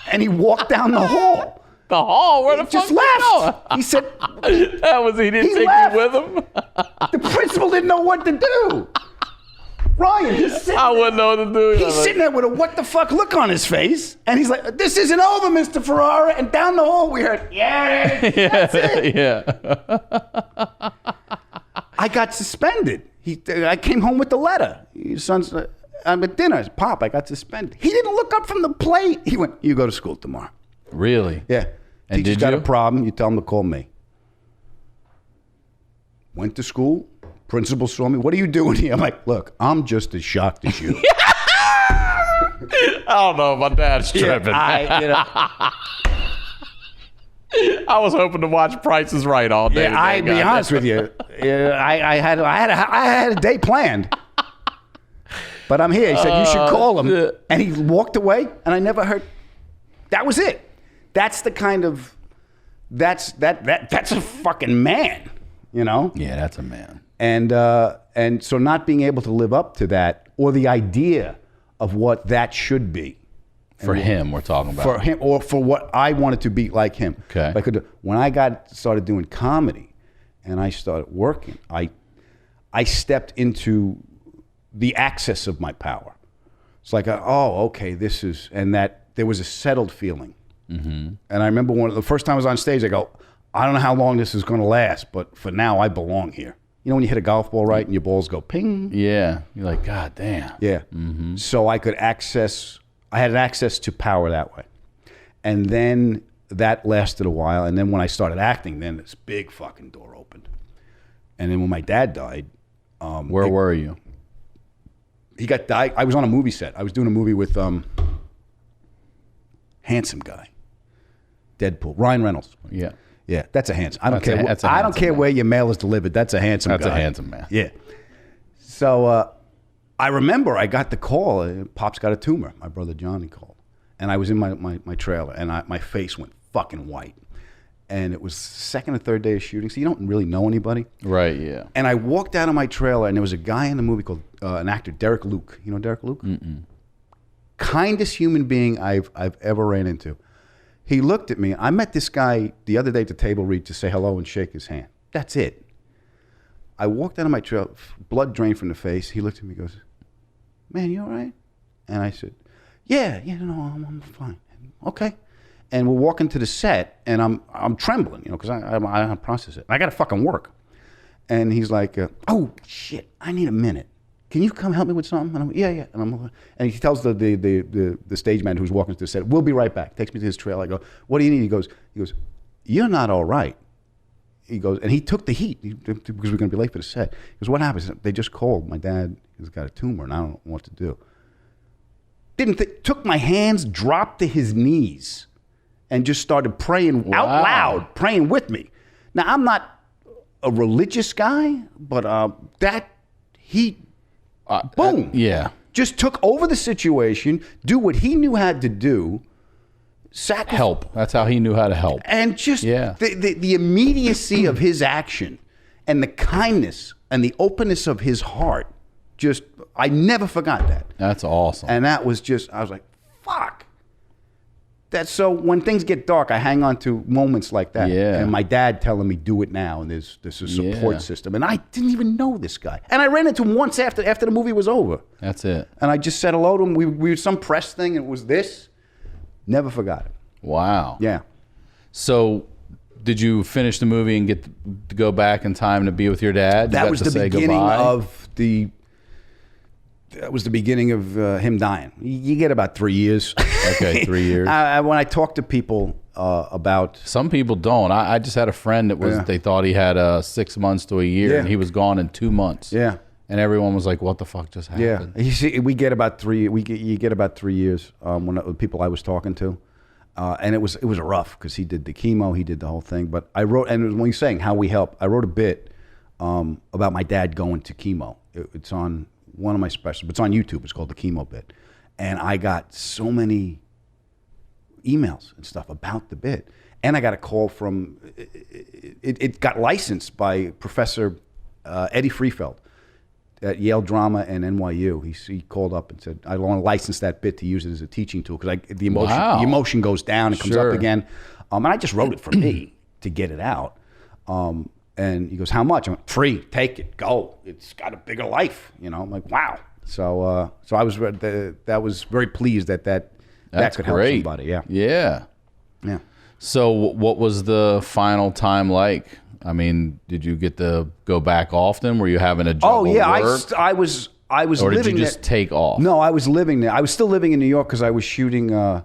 And he walked down the hall. The hall? Where the fuck Just you going? left. He said, That was he didn't He take left. you with him? the principal didn't know what to do. Ryan, I wouldn't know what to do. he's sitting there with a what the fuck look on his face. And he's like, this isn't over, Mr. Ferrara. And down the hall we heard, yeah, that's it. Yeah. I got suspended. I came home with the letter. Your son's, I'm at dinner. Pop, I got suspended. He didn't look up from the plate. He went, you go to school tomorrow. Really? Yeah. And Teacher's did got you? a problem, you tell him to call me. Went to school. Principal saw me. What are you doing here? I'm like, look, I'm just as shocked as you. I don't know. My dad's tripping. I was hoping to watch Price is Right all day. Yeah, I'd be honest with you. I had a day planned. But I'm here. He said, you should call him. And he walked away, and I never heard. That was it. That's the kind of, that's a fucking man, you know? Yeah, that's a man. And so not being able to live up to that, or the idea of what that should be. For him, we're talking about. For him, or for what I wanted to be like him. Okay. When I started doing comedy, and I started working, I stepped into the access of my power. It's like, okay, this is, and that there was a settled feeling. Mm-hmm. And I remember the first time I was on stage, I go, I don't know how long this is going to last, but for now, I belong here. You know when you hit a golf ball right and your balls go ping? Yeah. You're like, God damn. Yeah. Mm-hmm. So I had access to power that way. And then that lasted a while. And then when I started acting, then this big fucking door opened. And then when my dad died. Where were you? He got died. I was on a movie set. I was doing a movie with handsome guy. Deadpool. Ryan Reynolds. Yeah. Yeah, that's a handsome. I don't That's a- care. that's a I don't handsome care man. where your mail is delivered. That's a handsome guy. That's a handsome man. Yeah. So I remember I got the call. Pop's got a tumor. My brother Johnny called, and I was in my trailer, and my face went fucking white. And it was second or third day of shooting, so you don't really know anybody. Right. Yeah. And I walked out of my trailer, and there was a guy in the movie called an actor, Derek Luke. You know Derek Luke? Mm-mm. Kindest human being I've ever ran into. He looked at me. I met this guy the other day at the table read to say hello and shake his hand. That's it. I walked out of my trailer, blood drained from the face. He looked at me and goes, man, you all right? And I said, yeah, no, I'm fine. Okay. And we're walking to the set, and I'm trembling, you know, because I don't process it. I got to fucking work. And he's like, oh, shit, I need a minute. Can you come help me with something? And I'm, yeah. And he tells the stage man who's walking to the set, we'll be right back. Takes me to his trailer. I go, what do you need? He goes, you're not all right. He goes, and he took the heat because we're going to be late for the set. He goes, what happens? They just called. My dad has got a tumor, and I don't know what to do. Took my hands, dropped to his knees, and just started praying out loud, praying with me. Now, I'm not a religious guy, but boom. Yeah. Just took over the situation, do what he knew how to do, Help. That's how he knew how to help. and just the immediacy of his action and the kindness and the openness of his heart. Just, I never forgot that. That's awesome. And that was just, I was like, fuck. That's so when things get dark, I hang on to moments like that. Yeah. And my dad telling me, do it now. And there's a support Yeah. system. And I didn't even know this guy. And I ran into him once after the movie was over. That's it. And I just said hello to him. We were some press thing, and it was this. Never forgot it. Wow. Yeah. So, did you finish the movie and get to go back in time to be with your dad? You That got was to the say beginning goodbye? of the. That was the beginning of him dying. You get about 3 years. Okay, 3 years. When I talk to people about. Some people don't. I just had a friend that was. Yeah. They thought he had 6 months to a year, Yeah. and he was gone in 2 months. Yeah. And everyone was like, "What the fuck just happened?" Yeah, you see, we get about 3. You get about 3 years. When the people I was talking to, And it was rough because he did the chemo, he did the whole thing. But I wrote, and when you're saying how we help, I wrote a bit about my dad going to chemo. It's on one of my specials. It's on YouTube. It's called The Chemo Bit. And I got so many emails and stuff about the bit. And I got a call from, it got licensed by Professor Eddie Freefeld at Yale Drama and NYU. He called up and said, I want to license that bit to use it as a teaching tool because the emotion goes down and comes up again. And I just wrote it for me to get it out. And he goes, how much? I went, free, take it, go. It's got a bigger life, I'm like, wow. So I was very pleased that could help somebody. Yeah. So what was the final time like? I mean, did you get to go back often? Were you having a juggle work? I was or did living you just take off? No, I was living there. I was still living in New York because I was shooting.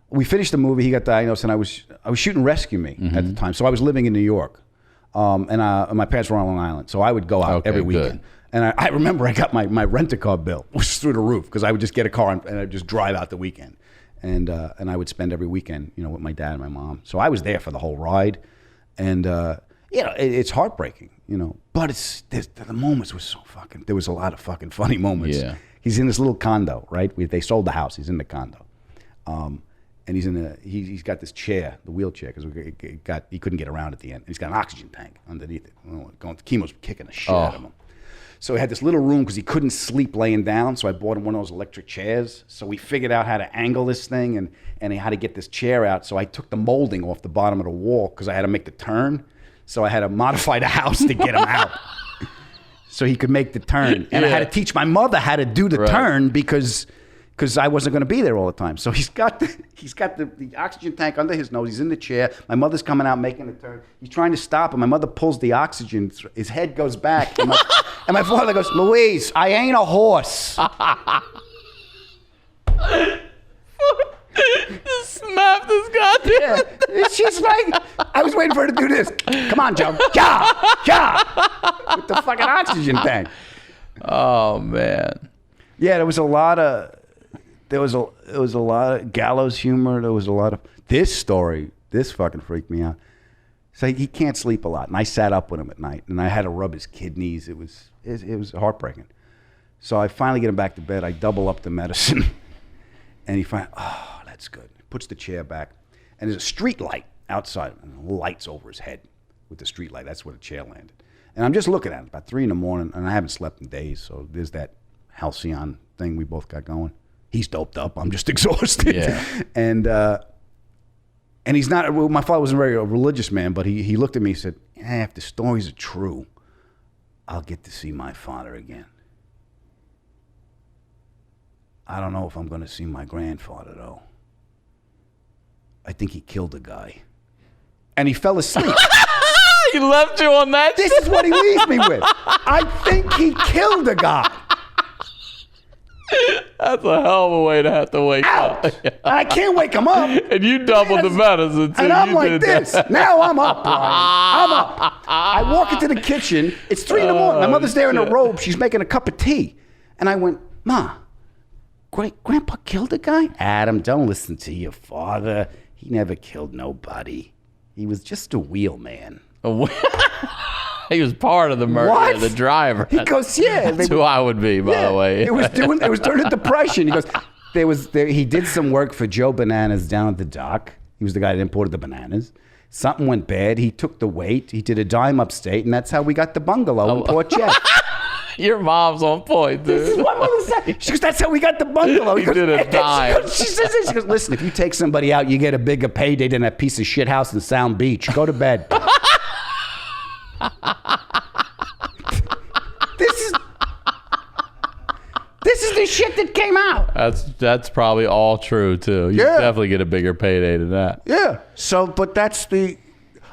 We finished the movie. He got diagnosed, and I was shooting Rescue Me at the time. So I was living in New York, and my parents were on Long Island. So I would go out every weekend. And I remember I got my rent-a-car bill, which was through the roof, because I would just get a car and I'd just drive out the weekend, and I would spend every weekend, with my dad and my mom. So I was there for the whole ride, and it's heartbreaking, but the moments were so fucking. There was a lot of fucking funny moments. Yeah. He's in this little condo, right? They sold the house. He's in the condo, and he's got this chair, the wheelchair, because he couldn't get around at the end. He's got an oxygen tank underneath it. Chemo's kicking the shit out of him. So he had this little room because he couldn't sleep laying down. So I bought him one of those electric chairs. So we figured out how to angle this thing and how to get this chair out. So I took the molding off the bottom of the wall because I had to make the turn. So I had to modify the house to get him out so he could make the turn. And I had to teach my mother how to do the turn because I wasn't going to be there all the time. So he's got the oxygen tank under his nose. He's in the chair. My mother's coming out making the turn. He's trying to stop him. My mother pulls the oxygen. His head goes back. And my father goes, Louise, I ain't a horse. Just snap this goddamn. Yeah. She's like, I was waiting for her to do this. Come on, Joe. Yeah. With the fucking oxygen tank. Oh, man. Yeah, there was a lot of Gallows humor. There was a lot of this story. This fucking freaked me out. So he can't sleep a lot, and I sat up with him at night, and I had to rub his kidneys. It was heartbreaking. So I finally get him back to bed. I double up the medicine, and he finally, oh, that's good. He puts the chair back, and there's a street light outside, and the light's over his head with the street light. That's where the chair landed. And I'm just looking at it about 3 a.m, and I haven't slept in days. So there's that halcyon thing we both got going. He's doped up. I'm just exhausted. Yeah. And he's not. Well, my father wasn't a religious man, but he looked at me and said, if the stories are true, I'll get to see my father again. I don't know if I'm going to see my grandfather, though. I think he killed a guy. And he fell asleep. He left you on that. This is what he leaves me with. I think he killed a guy. That's a hell of a way to have to wake up. And I can't wake him up. And you doubled the medicine too. And I'm you like did this. That. Now I'm up, Brian. I'm up. I walk into the kitchen. It's 3 a.m. My mother's there in a robe. She's making a cup of tea. And I went, Ma, Grandpa killed a guy? Adam, don't listen to your father. He never killed nobody. He was just a wheelman. He was part of the murder, the driver. He goes, yeah. That's who I would be, by the way. It was during the Depression. He goes, he did some work for Joe Bananas down at the dock. He was the guy that imported the bananas. Something went bad. He took the weight. He did a dime upstate, and that's how we got the bungalow in Port Jeff. Your mom's on point, dude. This is what mother said. She goes, that's how we got the bungalow. He did a dime. She says this. She goes, listen, if you take somebody out, you get a bigger payday than that piece of shit house in Sound Beach. Go to bed. This is the shit that came out. That's probably all true too. You definitely get a bigger payday than that. Yeah. So, but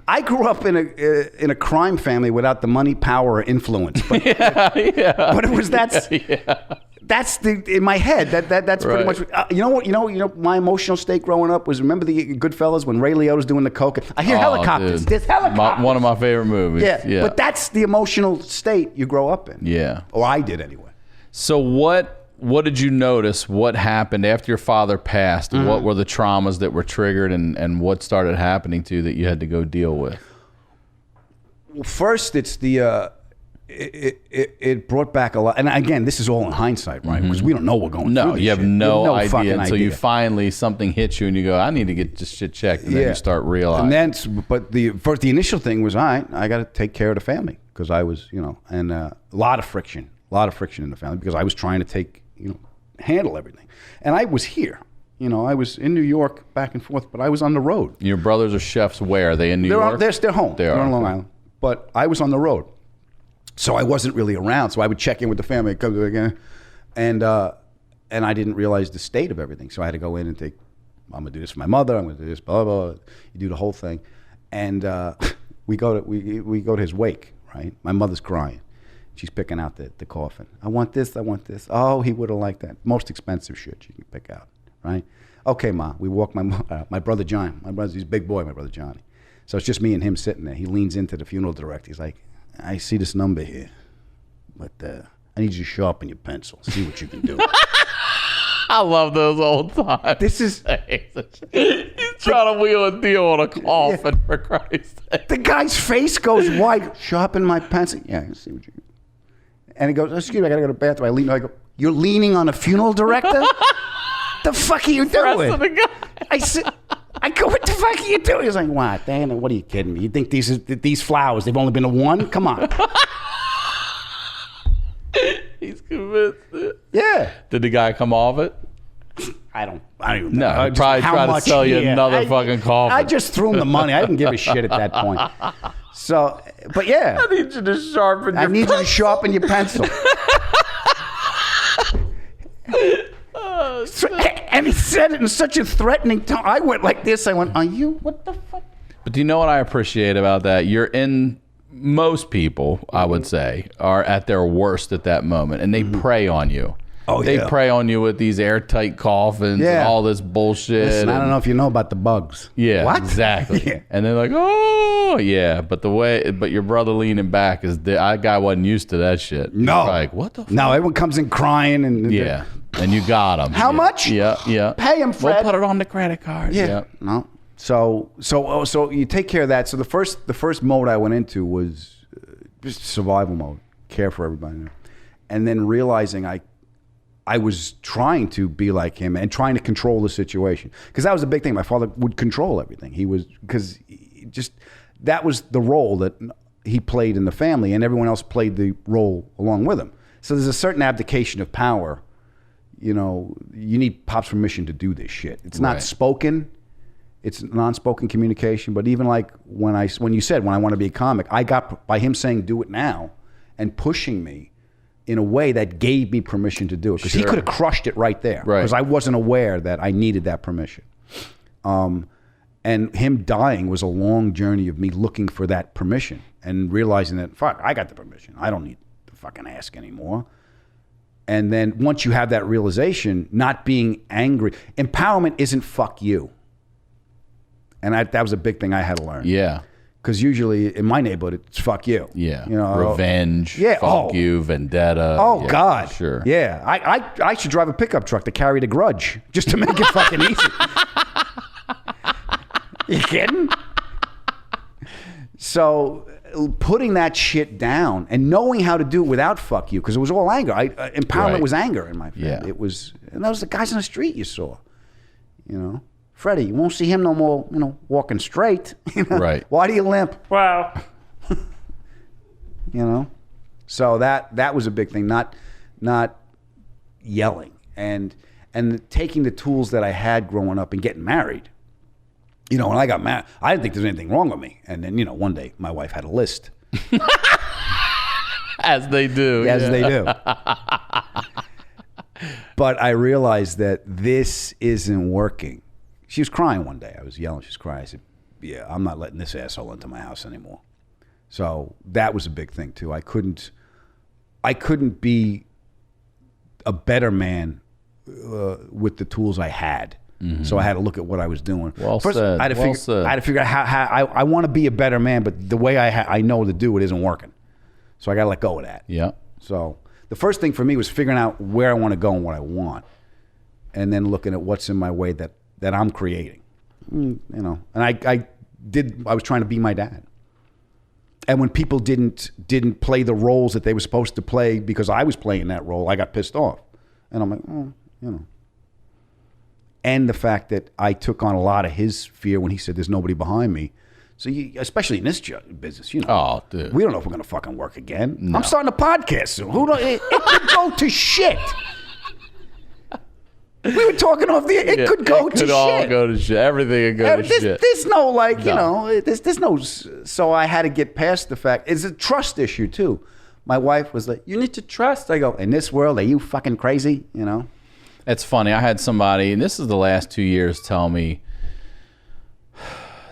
I grew up in a crime family without the money, power, or influence. But, but it was that's in my head. That's pretty much. You know what? My emotional state growing up was, remember the Goodfellas when Ray Liotta's doing the coke? I hear helicopters. Dude. There's helicopters. One of my favorite movies. Yeah. But that's the emotional state you grow up in. Yeah. Or I did anyway. So what what did you notice? What happened after your father passed? Mm-hmm. What were the traumas that were triggered, and what started happening to you that you had to go deal with? Well, first, it's it brought back a lot. And again, this is all in hindsight, right? Because we don't know we're going through No, this you have shit. no fucking idea until idea. you finally something hits you and you go, I need to get this shit checked, and then you start realizing. And then, but the initial thing was, all right, I got to take care of the family because I was, and a lot of friction in the family because I was trying to handle everything. And I was here. I was in New York back and forth, but I was on the road. Your brothers are chefs where? Are they in New York? They're home. They're on Long Island. But I was on the road. So I wasn't really around. So I would check in with the family, come to again, and I didn't realize the state of everything. So I had to go in and I'm gonna do this for my mother. I'm gonna do this, blah blah. Blah. You do the whole thing, and we go to his wake. Right, my mother's crying. She's picking out the coffin. I want this. Oh, he would have liked that. Most expensive shit you can pick out. Right. Okay, Ma. We walk my brother John. He's a big boy. My brother Johnny. So it's just me and him sitting there. He leans into the funeral director. He's like, I see this number here, but I need you to sharpen your pencil. See what you can do. I love those old times. This is He's trying to wheel a deal on a coffin, for Christ's sake. the guy's face goes white. Sharpen my pencil. Yeah, I see what you. And he goes, excuse me, I gotta go to the bathroom. I lean. I go, you're leaning on a funeral director? The fuck are you doing? I said. I go, what the fuck are you doing? He's like, what? Dana, what are you kidding me? You think these flowers, they've only been a one? Come on. He's convinced. Yeah. Did the guy come off it? I don't even know. No, he probably tried to sell you another fucking coffin. I just threw him the money. I didn't give a shit at that point. So, but yeah. I need you to sharpen your I need you to sharpen your pencil. And he said it in such a threatening tone. I went like this. I went, are you? What the fuck? But do you know what I appreciate about that? Most people, I would say, are at their worst at that moment, and they prey on you. Oh, they yeah. prey on you with these airtight coffins and all this bullshit. Listen, I don't know if you know about the bugs. Yeah, What? exactly. Yeah. And they're like, oh, yeah. But your brother leaning back that guy wasn't used to that shit. No. He's like, what the fuck? No, everyone comes in crying. And And you got him. How much? Yeah. Pay him, Fred. We'll put it on the credit card. Yeah. No. So you take care of that. So the first mode I went into was just survival mode, care for everybody, and then realizing I was trying to be like him and trying to control the situation because that was the big thing. My father would control everything. That was the role that he played in the family, and everyone else played the role along with him. So there's a certain abdication of power. You need Pop's permission to do this shit. It's not spoken. It's non-spoken communication. But even like when you said, when I want to be a comic, I got by him saying, do it now, and pushing me in a way that gave me permission to do it. Because he could have crushed it right there. Right. Because I wasn't aware that I needed that permission. And him dying was a long journey of me looking for that permission and realizing that, fuck, I got the permission. I don't need to fucking ask anymore. And then once you have that realization, not being angry. Empowerment isn't fuck you. And that was a big thing I had to learn. Yeah. Because usually in my neighborhood, it's fuck you. Yeah. Revenge. Fuck you. Vendetta. Oh, yeah, God. Sure. Yeah. I should drive a pickup truck to carry the grudge just to make it fucking easy. You kidding? So putting that shit down and knowing how to do it without fuck you, because it was all anger. Empowerment was anger in my family. Yeah. It was, and those the guys on the street you saw. Freddie, you won't see him no more, walking straight. Right. Why do you limp? Wow. So that was a big thing, not yelling and taking the tools that I had growing up and getting married. When I got married, I didn't think there was anything wrong with me. And then, one day my wife had a list. As they do. As they do. But I realized that this isn't working. She was crying one day. I was yelling. She was crying. I said, yeah, I'm not letting this asshole into my house anymore. So that was a big thing too. I couldn't be a better man with the tools I had. Mm-hmm. So I had to look at what I was doing. First, said. I had to figure out how I want to be a better man, but the way I know to do it isn't working. So I got to let go of that. Yeah. So the first thing for me was figuring out where I want to go and what I want, and then looking at what's in my way that I'm creating. You know, and I was trying to be my dad. And when people didn't play the roles that they were supposed to play because I was playing that role, I got pissed off. And I'm like, oh, you know. And the fact that I took on a lot of his fear when he said there's nobody behind me. So especially in this business, you know. Oh, dude. We don't know if we're going to fucking work again. No. I'm starting a podcast soon. It could go to shit. We were talking off the. It could go to shit. It could all go to shit. Everything could go to shit. There's no you know. There's no. So I had to get past the fact. It's a trust issue too. My wife was like, "You need to trust." I go, "In this world, are you fucking crazy?" You know. It's funny. I had somebody, and this is the last 2 years, tell me.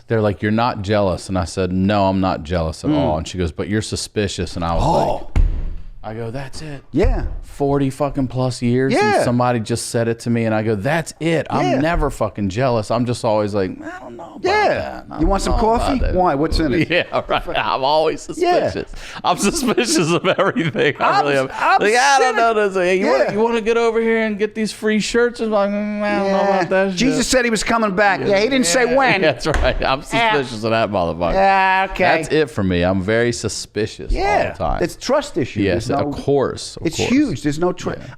They're like, "You're not jealous," and I said, "No, I'm not jealous at all." And she goes, "But you're suspicious," and I was like. I go, that's it. Yeah. 40 fucking plus years. Yeah. And somebody just said it to me and I go, that's it. I'm never fucking jealous. I'm just always like, I don't know about that. You want some coffee? Why? What's in it? Yeah, right. I'm always suspicious. Yeah. I'm suspicious of everything. I really am. Like, I don't know. You want to get over here and get these free shirts? I'm like, I don't know about that shit. Jesus said he was coming back. Yeah, he didn't say when. That's right. I'm suspicious of that motherfucker. Yeah, okay. That's it for me. I'm very suspicious all the time. It's trust issues. Yes. Of course. It's huge. There's no trust. Yeah.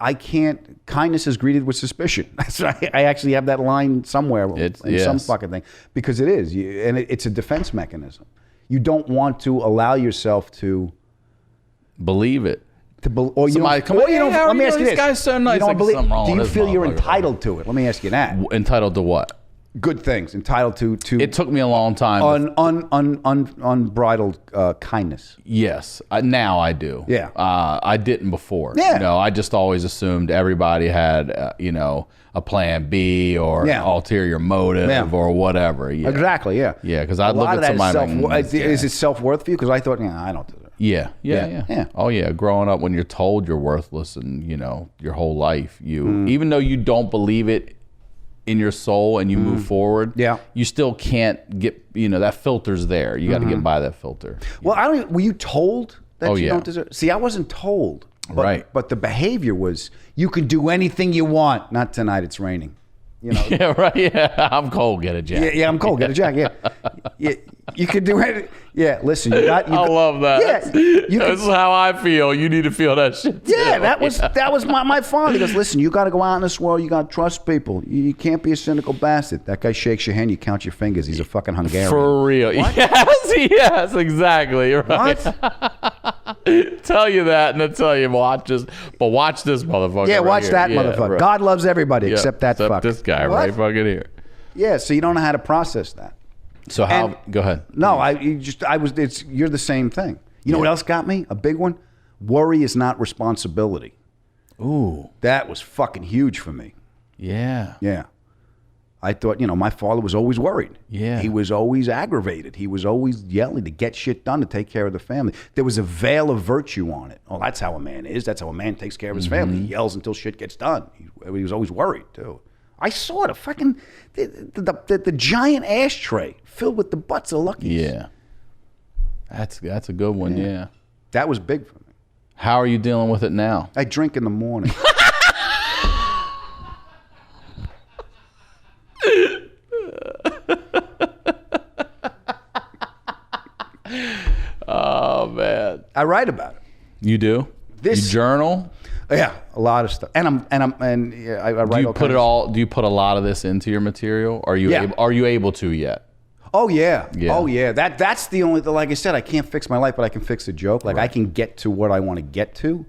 I can't. Kindness is greeted with suspicion. That's right. I actually have that line somewhere in some fucking thing because it is, and it's a defense mechanism. You don't want to allow yourself to believe it. Or you don't. Let me ask you this: guy's so nice. You don't believe, do you feel you're entitled to it? Let me ask you that. Entitled to what? Good things. Entitled to. It took me a long time. Unbridled kindness. Yes. Now I do. Yeah. I didn't before. Yeah. You know, I just always assumed everybody had, a plan B or an ulterior motive or whatever. Yeah. Exactly. Yeah. Yeah. Because I look at somebody. Is it self-worth for you? Because I thought, I don't do that. Yeah. Oh yeah. Growing up, when you're told you're worthless, and your whole life, even though you don't believe it in your soul and you move forward, you still can't get, that filter's there. You got to get by that filter. Well, were you told that you don't deserve? See, I wasn't told. Right. But the behavior was, you can do anything you want. Not tonight, it's raining. Yeah, right. Yeah, I'm cold. Get a jacket. Yeah, I'm cold. Get a jacket. Yeah, you could do it. Yeah, listen. I love that. Yeah, this is how I feel. You need to feel that shit too. Yeah, that was my father. He goes, listen, you got to go out in this world. You got to trust people. You can't be a cynical bastard. That guy shakes your hand. You count your fingers. He's a fucking Hungarian. For real. What? Yes, exactly. Right. What? Tell you that and then tell you watch this motherfucker. Yeah, watch that motherfucker. Right. God loves everybody except that fucker. This guy right fucking here. Yeah, so you don't know how to process that. So go ahead. No, you're the same thing. You know what else got me? A big one? Worry is not responsibility. Ooh. That was fucking huge for me. Yeah. Yeah. I thought, my father was always worried. Yeah. He was always aggravated. He was always yelling to get shit done, to take care of the family. There was a veil of virtue on it. Oh, that's how a man is. That's how a man takes care of his family. He yells until shit gets done. He was always worried, too. I saw the fucking, the giant ashtray filled with the butts of Luckies. Yeah. That's a good one, yeah. That was big for me. How are you dealing with it now? I drink in the morning. Oh man, I write about it. You do? You journal? Yeah, a lot of stuff. And I write. Do you put a lot of this into your material? Are you able to yet? Oh yeah. Oh yeah. That's the only. Like I said, I can't fix my life, but I can fix the joke. Like I can get to what I want to get to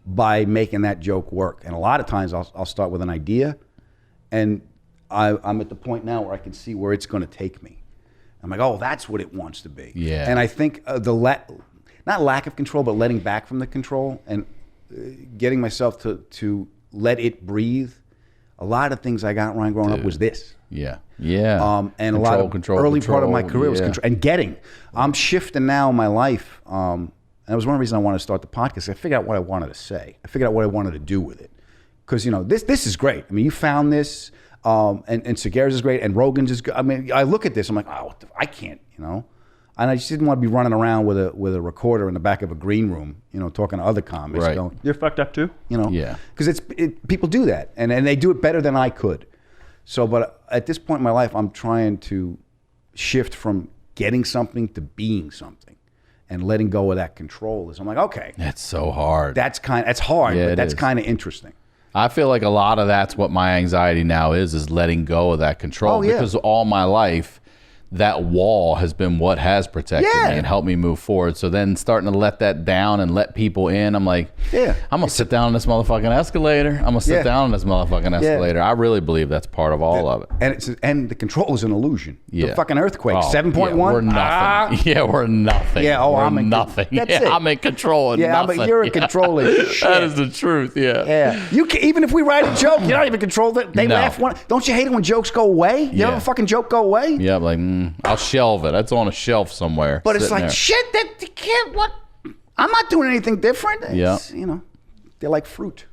by making that joke work. And a lot of times I'll start with an idea, and I'm at the point now where I can see where it's going to take me. I'm like, oh, that's what it wants to be. Yeah. And I think not lack of control, but letting back from the control and getting myself to let it breathe. A lot of things I got wrong growing up was this. Yeah. Yeah. And a lot of early part of my career was control and getting. I'm shifting now in my life. And that was one reason I wanted to start the podcast. I figured out what I wanted to say. I figured out what I wanted to do with it. Because this is great. I mean, you found this. And Segarra's is great, and Rogan's is good. I mean, I look at this, I'm like, oh, I can't, And I just didn't want to be running around with a recorder in the back of a green room, talking to other comics. Right. Going, You're fucked up too? Yeah. Because people do that, and they do it better than I could. So, but at this point in my life, I'm trying to shift from getting something to being something, and letting go of that control. I'm like, okay, That's so hard. that's hard, Yeah, but it that's is. kind of interesting. I feel like a lot of that's what my anxiety now is letting go of that control. Oh, yeah. Because all my life, that wall has been what has protected Yeah. me and helped me move forward. So then starting to let that down and let people in, I'm like, Yeah. I'm going to sit down on this motherfucking escalator. I'm going to sit Yeah. down on this motherfucking escalator. I really believe that's part of all of it. And the control is an illusion. Yeah. The fucking earthquake, Oh, 7.1. Yeah, we're nothing. Yeah, we're nothing. Yeah, we're I'm in nothing. that's yeah, it. I'm in control of Yeah, nothing. but you're in control of shit. That is the truth, yeah. Yeah, you can, even if we write a joke, you're not even controlled. They No. laugh. Don't you hate it when jokes go away? You Yeah. ever fucking joke go away? Yeah, like, I'll shelve it. That's on a shelf somewhere. But it's sitting like there. shit that you can't. What? I'm not doing anything different. It's, they're like fruit.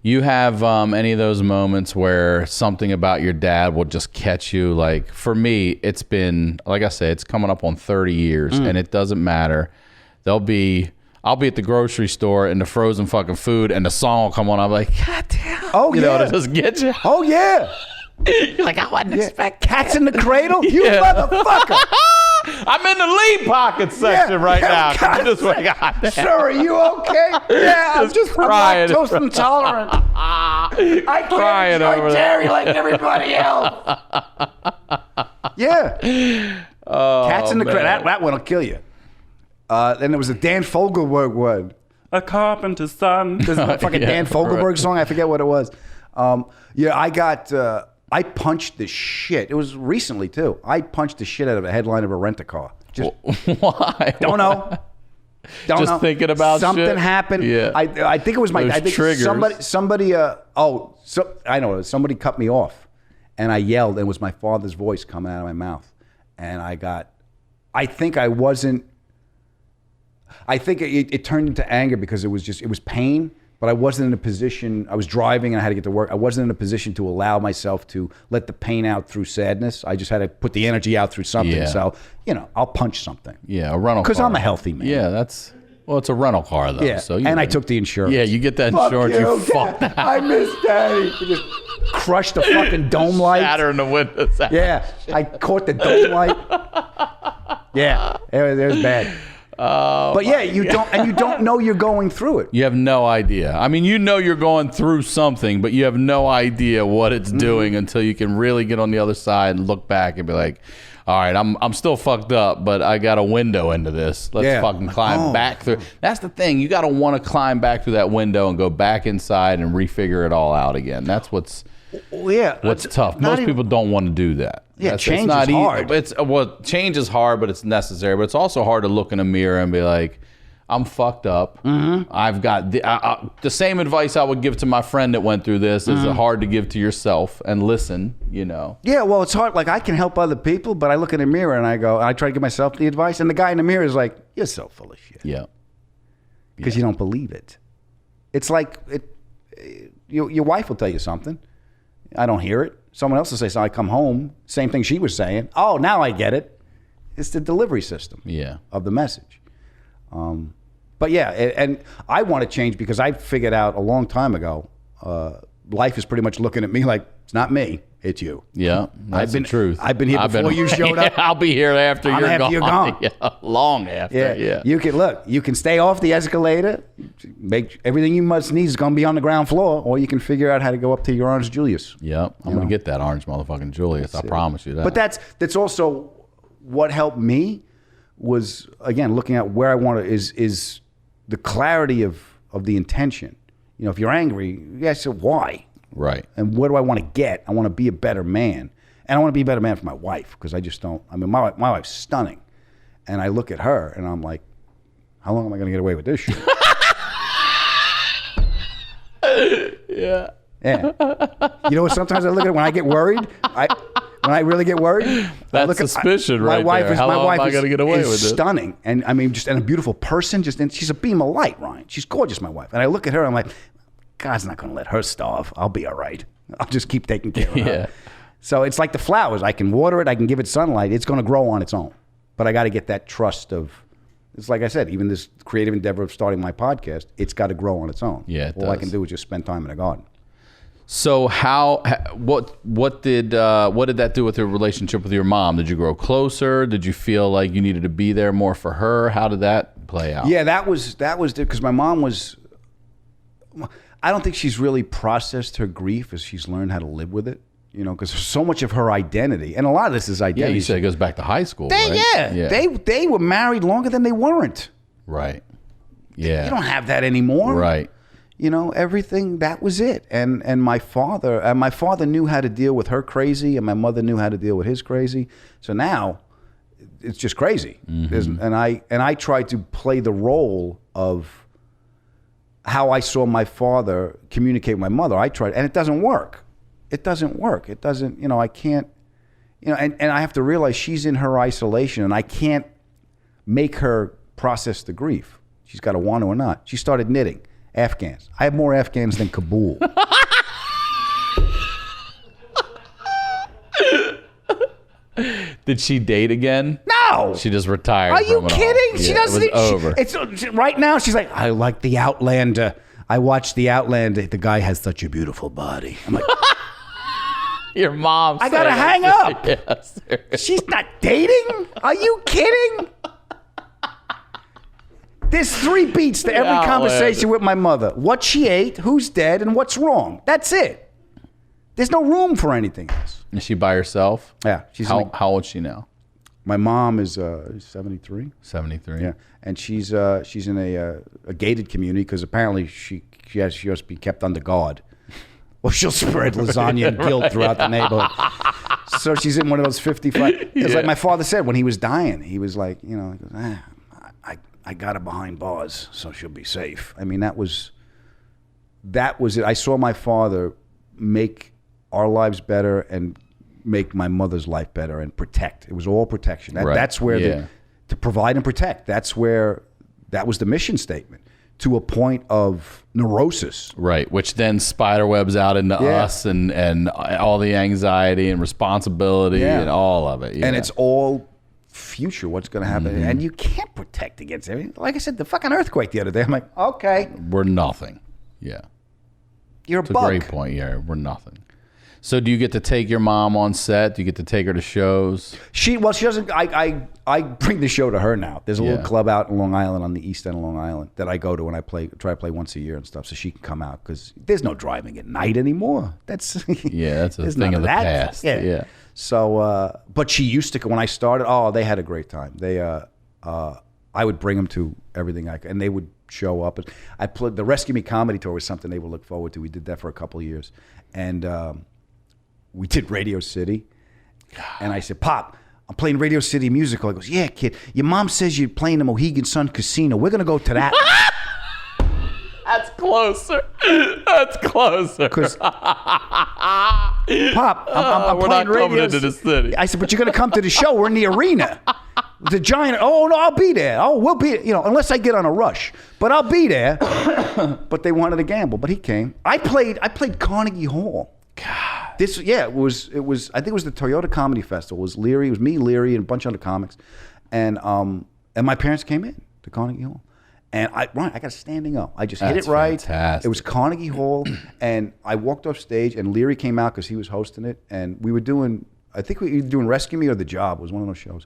You have any of those moments where something about your dad will just catch you? Like, for me, it's been, like I said, it's coming up on 30 years, and it doesn't matter. I'll be at the grocery store and the frozen fucking food, and the song will come on. I'm like, God damn. Oh, You know, yeah. to just get you. Oh yeah. You're like, I wasn't expecting. Cats in the cradle. You Yeah. motherfucker. I'm in the lead pocket section right now. Can you just like, God damn. Sir, are you okay? Yeah, I'm Just I'm crying. lactose intolerant. I can't Crying enjoy over dairy like everybody else. Yeah. Cats in the cradle. That one will kill you. Then there was a Dan Fogelberg one. A carpenter's son. There's a fucking Yeah, Dan Fogelberg right. song. I forget what it was. I punched the shit. It was recently too. I punched the shit out of a headline of a rent-a-car. Just Why? don't know. Don't Just know. thinking about something shit? happened. Yeah. I think it was my. Those I think triggers. somebody. I know. Somebody cut me off, and I yelled, and it was my father's voice coming out of my mouth, and I think I wasn't. I think it turned into anger because it was pain. But I wasn't in a position, I was driving and I had to get to work. I wasn't in a position to allow myself to let the pain out through sadness. I just had to put the energy out through something. Yeah. So, I'll punch something. Yeah, a rental car. Because I'm a healthy man. Yeah, it's a rental car though. Yeah. So And I took the insurance. Yeah, you get that Fuck insurance. You Dad. fucked I miss Daddy. You just crushed the fucking dome light. shattering the windows out. Yeah. I caught the dome light. Yeah. It was bad. But yeah, you don't know you're going through it. You have no idea. I mean, you're going through something, but you have no idea what it's doing until you can really get on the other side and look back and be like, all right, I'm still fucked up, but I got a window into this. Let's fucking climb back through. That's the thing. You got to want to climb back through that window and go back inside and refigure it all out again. That's what's tough. Most people don't want to do that. Yeah, change not is hard. Change is hard, but it's necessary. But it's also hard to look in a mirror and be like, I'm fucked up. Mm-hmm. I've got the same advice I would give to my friend that went through this is hard to give to yourself and listen, Yeah, well, it's hard. Like, I can help other people, but I look in the mirror and I try to give myself the advice, and the guy in the mirror is like, you're so full of shit. Yeah. Because you don't believe it. It's like, your wife will tell you something. I don't hear it. Someone else will say something. I come home, same thing she was saying. Oh, now I get it. It's the delivery system of the message. But yeah, and I want to change because I figured out a long time ago, life is pretty much looking at me like, it's not me, it's you. Yeah, that's the truth. I've been here before you showed up. I'll be here after you're gone. You're gone. Yeah, long after, yeah. You can stay off the escalator, make everything you must need is going to be on the ground floor, or you can figure out how to go up to your Orange Julius. Yep, I'm going to get that orange motherfucking Julius. I promise you that. But that's also what helped me was, again, looking at where I want to is the clarity of the intention. If you're angry, so why? Right. And what do I want to get? I want to be a better man. And I want to be a better man for my wife because I just don't. I mean, my wife's stunning. And I look at her and I'm like, how long am I going to get away with this shit? Yeah. Sometimes I look at it when I get worried. When I really get worried, That's suspicion right there. How long am I going to get away with it? Stunning. And I mean, and a beautiful person. And she's a beam of light, Ryan. She's gorgeous, my wife. And I look at her and I'm like, God's not going to let her starve. I'll be all right. I'll just keep taking care of her. Yeah. So it's like the flowers. I can water it. I can give it sunlight. It's going to grow on its own. But I got to get that trust of. It's like I said, even this creative endeavor of starting my podcast, it's got to grow on its own. Yeah, it All I does. can do is just spend time in the garden. So what did that do with your relationship with your mom? Did you grow closer? Did you feel like you needed to be there more for her? How did that play out? Yeah, that was because my mom was. I don't think she's really processed her grief as she's learned how to live with it. Because so much of her identity, and a lot of this is Yeah, identity. you said it goes back to high school, right? Yeah. They were married longer than they weren't. Right. Yeah. You don't have that anymore. Right. Everything, that was it. And my father knew how to deal with her crazy, and my mother knew how to deal with his crazy. So now it's just crazy. And I try to play the role of how I saw my father communicate with my mother. I tried, and it doesn't work. It doesn't work. It doesn't, I can't, and I have to realize she's in her isolation, and I can't make her process the grief. She's got to want to or not. She started knitting. Afghans. I have more Afghans than Kabul. Did she date again? No. She just retired. Are you from it all. kidding? She Yeah, doesn't. It was over. It's right now. She's like, I like the Outlander. I watched the Outlander. The guy has such a beautiful body. I'm like, Your mom. I gotta said hang it. up. Yes. She's not dating. Are you kidding? There's 3 beats to every Outlander. conversation with my mother. What she ate, who's dead, and what's wrong. That's it. There's no room for anything else. Is she by herself? Yeah. She's How old is she now? my mom is 73. 73. Yeah, and she's in a gated community because apparently she has to be kept under guard, or she'll spread lasagna and guilt throughout the neighborhood. So she's in one of those 55. It's like my father said when he was dying. He was like, he goes, I got her behind bars, so she'll be safe. I mean, that was it. I saw my father make our lives better and make my mother's life better and protect. It was all protection. Right. That's where to provide and protect. That was the mission statement, to a point of neurosis. Right, which then spiderwebs out into us and all the anxiety and responsibility and all of it. Yeah. And it's all future, what's going to happen. And you can't protect against everything. Like I said, the fucking earthquake the other day. I'm like, okay, we're nothing. Yeah. you're a It's a bug. great point. Yeah, we're nothing. So do you get to take your mom on set? Do you get to take her to shows? She doesn't. I bring the show to her now. There's a little Yeah. club out in Long Island, on the east end of Long Island, that I go to and try to play once a year and stuff, so she can come out because there's no driving at night anymore. That's That's a there's thing none of the that. past. Yeah. So, but she used to when I started. Oh, they had a great time. I would bring them to everything I could, and they would show up. I played the Rescue Me comedy tour was something they would look forward to. We did that for a couple of years, and we did Radio City. And I said, Pop, I'm playing Radio City musical. He goes, yeah, kid. Your mom says you're playing the Mohegan Sun Casino. We're gonna go to that. That's closer. That's closer. Pop, I'm We're playing not coming Radio into the city. I said, but you're going to come to the show. We're in the arena. The giant, oh, no, I'll be there. Oh, we'll be, unless I get on a rush. But I'll be there. But they wanted to gamble. But he came. I played Carnegie Hall. God. It was, I think it was the Toyota Comedy Festival. It was Leary. It was me, Leary, and a bunch of other comics. And my parents came in to Carnegie Hall. And I got a standing up. I just hit That's it right. fantastic. It was Carnegie Hall, and I walked off stage, and Leary came out because he was hosting it, and we were doing Rescue Me or The Job. It was one of those shows.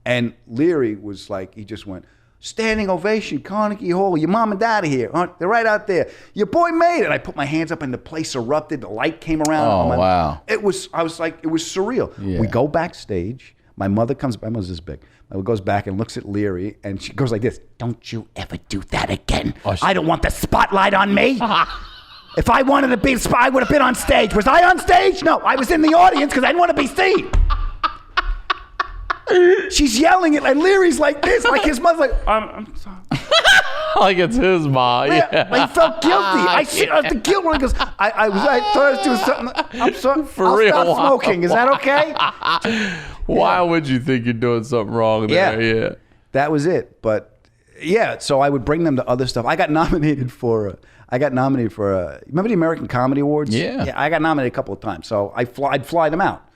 And Leary was like, he just went, standing ovation, Carnegie Hall. Your mom and dad are here. They're right out there. Your boy made it. And I put my hands up, and the place erupted. The light came around. Oh, wow. I was like, it was surreal. Yeah. We go backstage. My mother's this big. My mother goes back and looks at Leary, and she goes like this, don't you ever do that again. I don't want the spotlight on me. If I wanted to be, I would have been on stage. Was I on stage? No, I was in the audience because I didn't want to be seen. She's yelling it, and Leary's like this, like his mother's like, I'm sorry. Like it's his mom. Yeah. Like he felt guilty. I see the guilt when he goes, I thought I was doing something. I'm sorry. I'll real, stop wow. smoking. Is that okay? Why would you think you're doing something wrong there? Yeah. That was it. But yeah, so I would bring them to other stuff. I got nominated for remember the American Comedy Awards? Yeah. I got nominated a couple of times. So I'd fly them out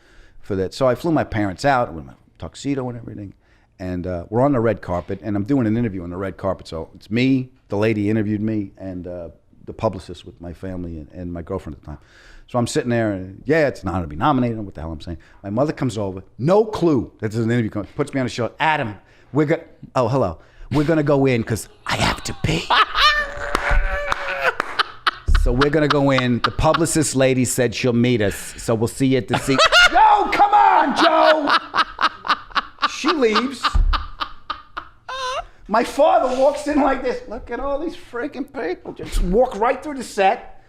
for that. So I flew my parents out with my tuxedo and everything. And we're on the red carpet, and I'm doing an interview on the red carpet. So it's me, the lady interviewed me, and the publicist with my family and my girlfriend at the time. So I'm sitting there, and it's an honor to be nominated. What the hell I'm saying? My mother comes over, no clue. That's an interview. Puts me on the show. Adam, oh, hello. We're going to go in because I have to pee. So we're going to go in. The publicist lady said she'll meet us. So we'll see you at the seat. Joe, come on, Joe. She leaves. My father walks in like this. Look at all these freaking people. Just walk right through the set.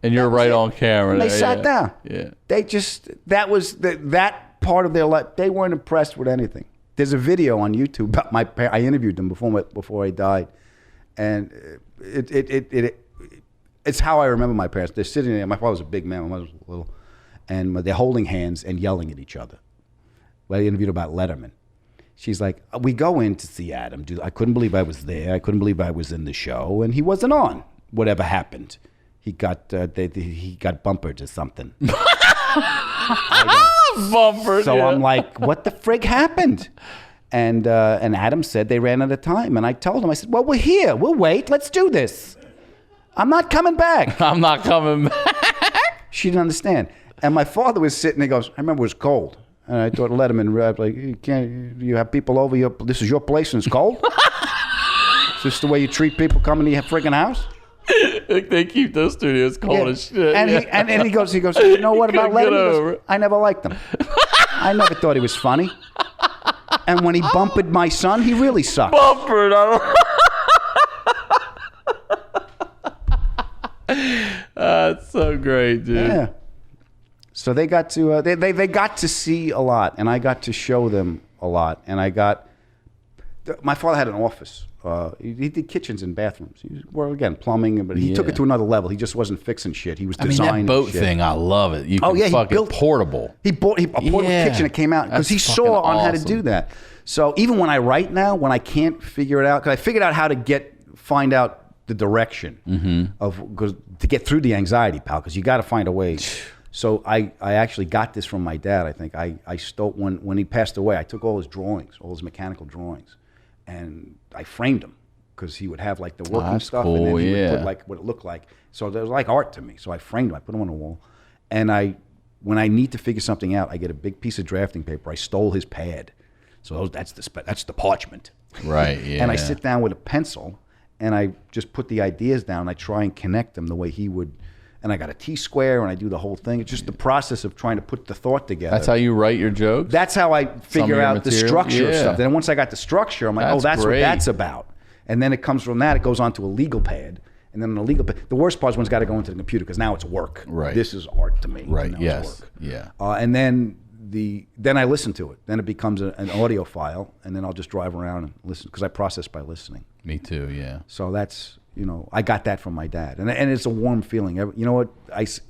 And you're right on camera. And they sat down. Yeah. They just, that was that part of their life. They weren't impressed with anything. There's a video on YouTube about my parents. I interviewed them before I died. And it's how I remember my parents. They're sitting there. My father was a big man. My mother was little. And they're holding hands and yelling at each other. Well, I interviewed about Letterman. She's like, we go in to see Adam. I couldn't believe I was there. I couldn't believe I was in the show. And he wasn't on. Whatever happened. He got bumpered or something. Bumpered. So I'm like, what the frig happened? And Adam said they ran out of time. And I told him, I said, well, we're here. We'll wait. Let's do this. I'm not coming back. I'm not coming back. She didn't understand. And my father was sitting there, goes, I remember it was cold. And I thought Letterman, like, you have people over, this is your place and it's cold? Is this the way you treat people coming to your friggin' house? They keep those studios cold as shit. And he goes, you know what about Letterman? He goes, I never liked him. I never thought he was funny. And when he bumped my son, he really sucked. Bumpered. That's so great, dude. Yeah. So they got to they got to see a lot, and I got to show them a lot. And my father had an office. He did kitchens and bathrooms. Again, plumbing, but he took it to another level. He just wasn't fixing shit. He was designing. That boat shit. thing, I love it. You can he built portable. He bought a portable kitchen that came out because he saw on how to do that. So even when I write now, when I can't figure it out, because I figured out how to find out the direction to get through the anxiety, pal. Because you got to find a way. So I actually got this from my dad. I think I stole when he passed away. I took all his drawings, all his mechanical drawings, and I framed them because he would have like the working stuff, cool, and then he would put like what it looked like. So it was like art to me. So I framed them. I put them on the wall, and when I need to figure something out, I get a big piece of drafting paper. I stole his pad, so that's the parchment. Right. Yeah. And I sit down with a pencil, and I just put the ideas down. And I try and connect them the way he would. And I got a T-square, and I do the whole thing. It's just the process of trying to put the thought together. That's how you write your jokes? That's how I figure out the structure of stuff. Then once I got the structure, I'm like, that's what that's about. And then it comes from that. It goes on to a legal pad. And then on a legal pad, the worst part is when it's got to go into the computer because now it's work. Right. This is art to me. Right, Now yes. It's work. Yeah. And then I listen to it. Then it becomes an audio file, and then I'll just drive around and listen because I process by listening. Me too, yeah. So that's... I got that from my dad, and it's a warm feeling. You know what?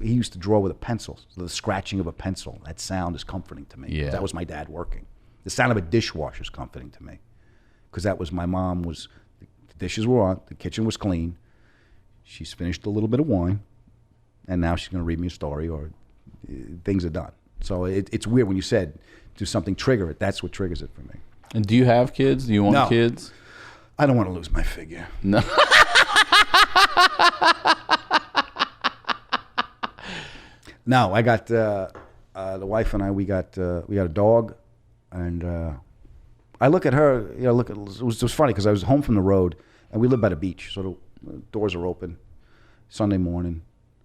He used to draw with a pencil. So the scratching of a pencil, that sound is comforting to me. Yeah. That was my dad working. The sound of a dishwasher is comforting to me, because that was my mom. The dishes were on, the kitchen was clean. She's finished a little bit of wine, and now she's going to read me a story, or things are done. So it's weird when you said, do something trigger it. That's what triggers it for me. And do you have kids? Do you want kids? I don't want to lose my figure. No. No, I got the wife and I. We got a dog, and I look at her. It was funny because I was home from the road, and we live by the beach, so the doors are open. Sunday morning,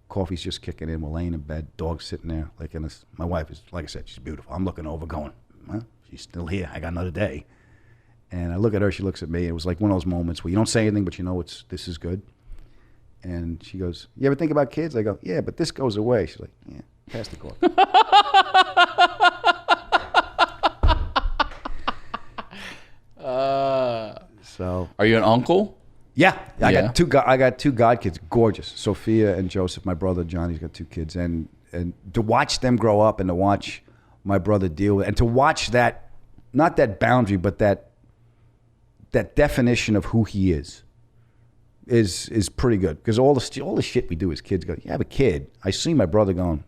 coffee's just kicking in. We're laying in bed, dog's sitting there. My wife is, like I said, she's beautiful. I'm looking over, going, well, she's still here. I got another day. And I look at her. She looks at me. It was like one of those moments where you don't say anything, but this is good. And she goes, you ever think about kids? I go, yeah, but this goes away. She's like, yeah, pass the coffee. So. Are you an uncle? Yeah. I got two god kids, gorgeous. Sophia and Joseph. My brother Johnny's got two kids. And to watch them grow up and to watch my brother deal with, and to watch that, not that boundary, but that definition of who he is pretty good, because all the shit we do as kids, go, you have a kid. I see my brother going,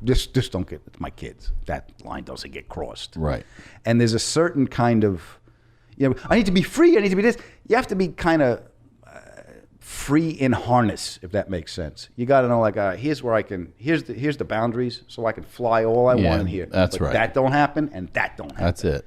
this don't get, it's my kids. That line doesn't get crossed. Right. And there's a certain kind of, You know, I need to be free. I need to be this. You have to be kind of free in harness, if that makes sense. You got to know, like, here's where I can. Here's the boundaries, so I can fly all I want in here. That's but right. That don't happen, and that don't happen. That's it.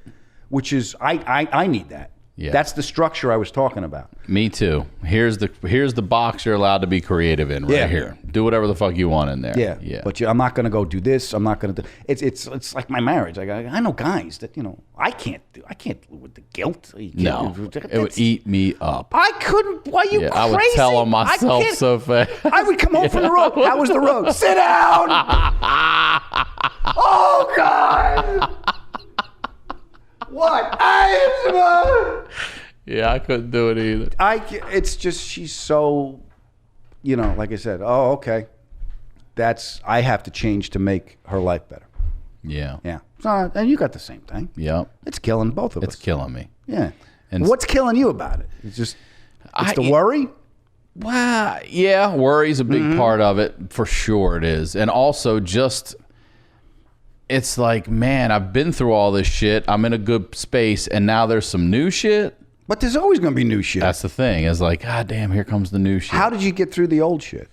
Which is, I need that. Yeah. That's the structure I was talking about. Me too. Here's the box you're allowed to be creative in right here. Do whatever the fuck you want in there. Yeah. But I'm not going to go do this. I'm not going to do. It's like my marriage. I know guys that I can't live with the guilt. No, it would eat me up. I couldn't. Why are you crazy? I would tell on myself so fast. I would come home from the road. How was the road? Sit down. Oh God. What? Yeah, I couldn't do it either. It's just she's so, like I said. Oh, okay. I have to change to make her life better. Yeah. Yeah. So, and you got the same thing. Yep. It's killing both of us. It's killing me. Yeah. And what's killing you about it? It's the worry. Well, yeah, worry's a big part of it for sure. It is, and also just. It's like, man, I've been through all this shit. I'm in a good space, and now there's some new shit. But there's always going to be new shit. That's the thing. It's like, God damn, here comes the new shit. How did you get through the old shit?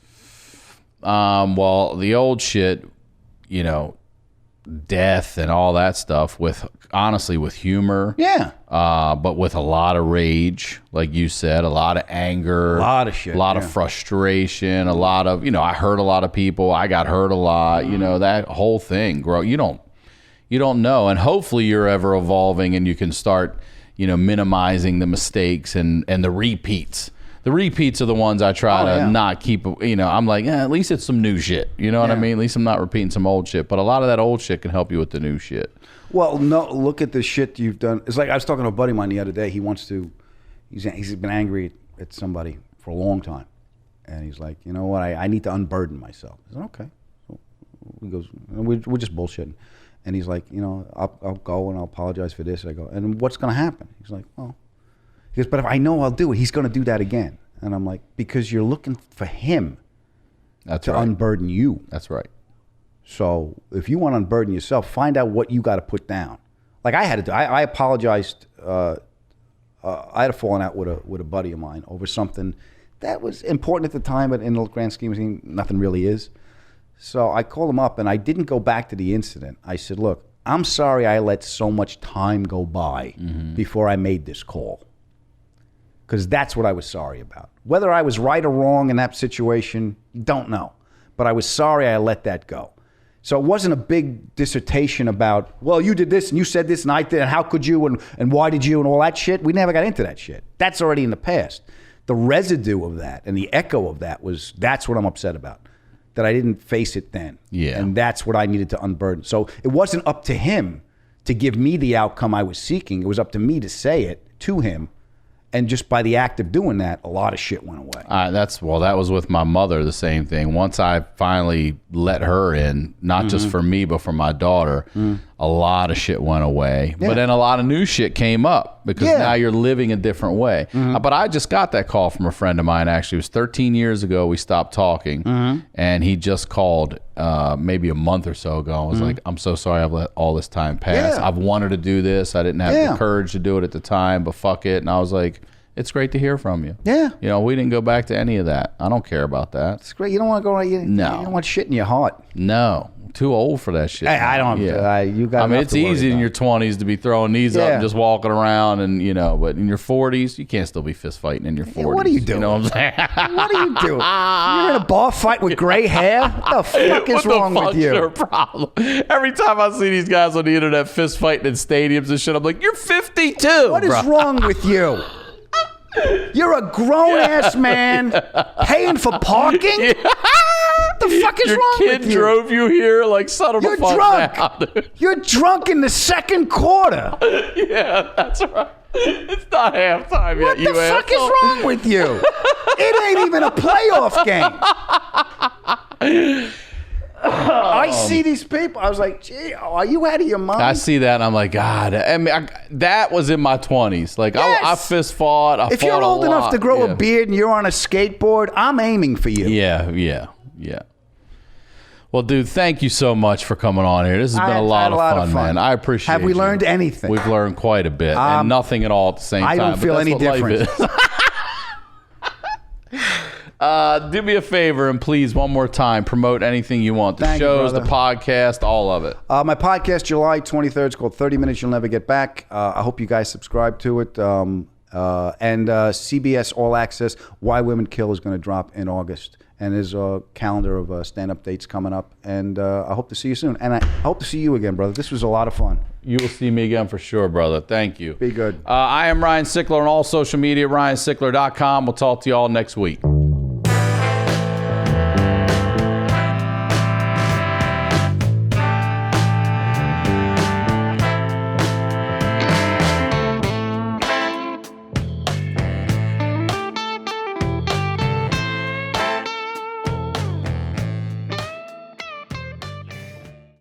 Well, the old shit, death and all that stuff honestly with humor. Yeah. But with a lot of rage, like you said, a lot of anger. A lot of shit. A lot of frustration, a lot of, I hurt a lot of people. I got hurt a lot, that whole thing. You don't know. And hopefully you're ever evolving and you can start, minimizing the mistakes and the repeats. The repeats are the ones I try to not keep, I'm like, at least it's some new shit. You know what I mean? At least I'm not repeating some old shit. But a lot of that old shit can help you with the new shit. Well, no, look at the shit you've done. It's like I was talking to a buddy of mine the other day. He's been angry at somebody for a long time. And he's like, you know what? I need to unburden myself. I said, okay. So he goes, we're just bullshitting. And he's like, I'll go and I'll apologize for this. And I go, and what's going to happen? He's like, well, he goes, but if I know I'll do it, he's going to do that again. And I'm like, because you're looking for him to unburden you. That's right. So if you want to unburden yourself, find out what you got to put down. Like I had to do. I apologized. I had a falling out with a buddy of mine over something that was important at the time, but in the grand scheme of things, nothing really is. So I called him up, and I didn't go back to the incident. I said, look, I'm sorry I let so much time go by before I made this call. Because that's what I was sorry about. Whether I was right or wrong in that situation, don't know. But I was sorry I let that go. So it wasn't a big dissertation about, well, you did this and you said this and I did, and how could you and why did you and all that shit. We never got into that shit. That's already in the past. The residue of that and the echo of that's what I'm upset about. That I didn't face it then. Yeah. And that's what I needed to unburden. So it wasn't up to him to give me the outcome I was seeking. It was up to me to say it to him. And just by the act of doing that, a lot of shit went away. That was with my mother, the same thing. Once I finally let her in, not just for me, but for my daughter, a lot of shit went away. Yeah. But then a lot of new shit came up because now you're living a different way. But I just got that call from a friend of mine, actually. It was 13 years ago. We stopped talking. And he just called maybe a month or so ago. I was like, I'm so sorry I've let all this time pass. I've wanted to do this. I didn't have the courage to do it at the time, but fuck it. And I was like, it's great to hear from you. Yeah. We didn't go back to any of that. I don't care about that. It's great. You don't want to go. You don't want shit in your heart. No. Too old for that shit. Hey, I don't. You got. I mean, it's easy in your 20s to be throwing these up and just walking around, and but in your 40s, you can't still be fist fighting in your 40s. Yeah, what are you doing? You know what I'm saying? What are you doing? You're in a bar fight with gray hair. What the fuck is wrong with you? Your problem? Every time I see these guys on the internet fist fighting in stadiums and shit, I'm like, you're 52. What is wrong with you? You're a grown-ass man paying for parking? What the fuck is wrong with you? Your kid drove you here like son of a fuck. You're drunk. You're drunk in the second quarter. Yeah, that's right. It's not halftime yet. What the fuck is wrong with you? It ain't even a playoff game. I see these people. I was like, gee, are you out of your mind? I see that and I'm like, God. I mean, that was in my 20s. Like, I fist fought. If you're old enough to grow a beard and you're on a skateboard, I'm aiming for you. Yeah. Well, dude, thank you so much for coming on here. This has been a lot of fun, man. I appreciate it. Have we learned anything? We've learned quite a bit, and nothing at all at the same time. I don't feel any different. Do me a favor and please, one more time, promote anything you want. The shows, the podcast, all of it. My podcast, July 23rd, is called 30 Minutes You'll Never Get Back. I hope you guys subscribe to it. And CBS All Access, Why Women Kill, is going to drop in August. And there's a calendar of stand-up dates coming up. And I hope to see you soon. And I hope to see you again, brother. This was a lot of fun. You will see me again for sure, brother. Thank you. Be good. I am Ryan Sickler on all social media, ryansickler.com. We'll talk to you all next week.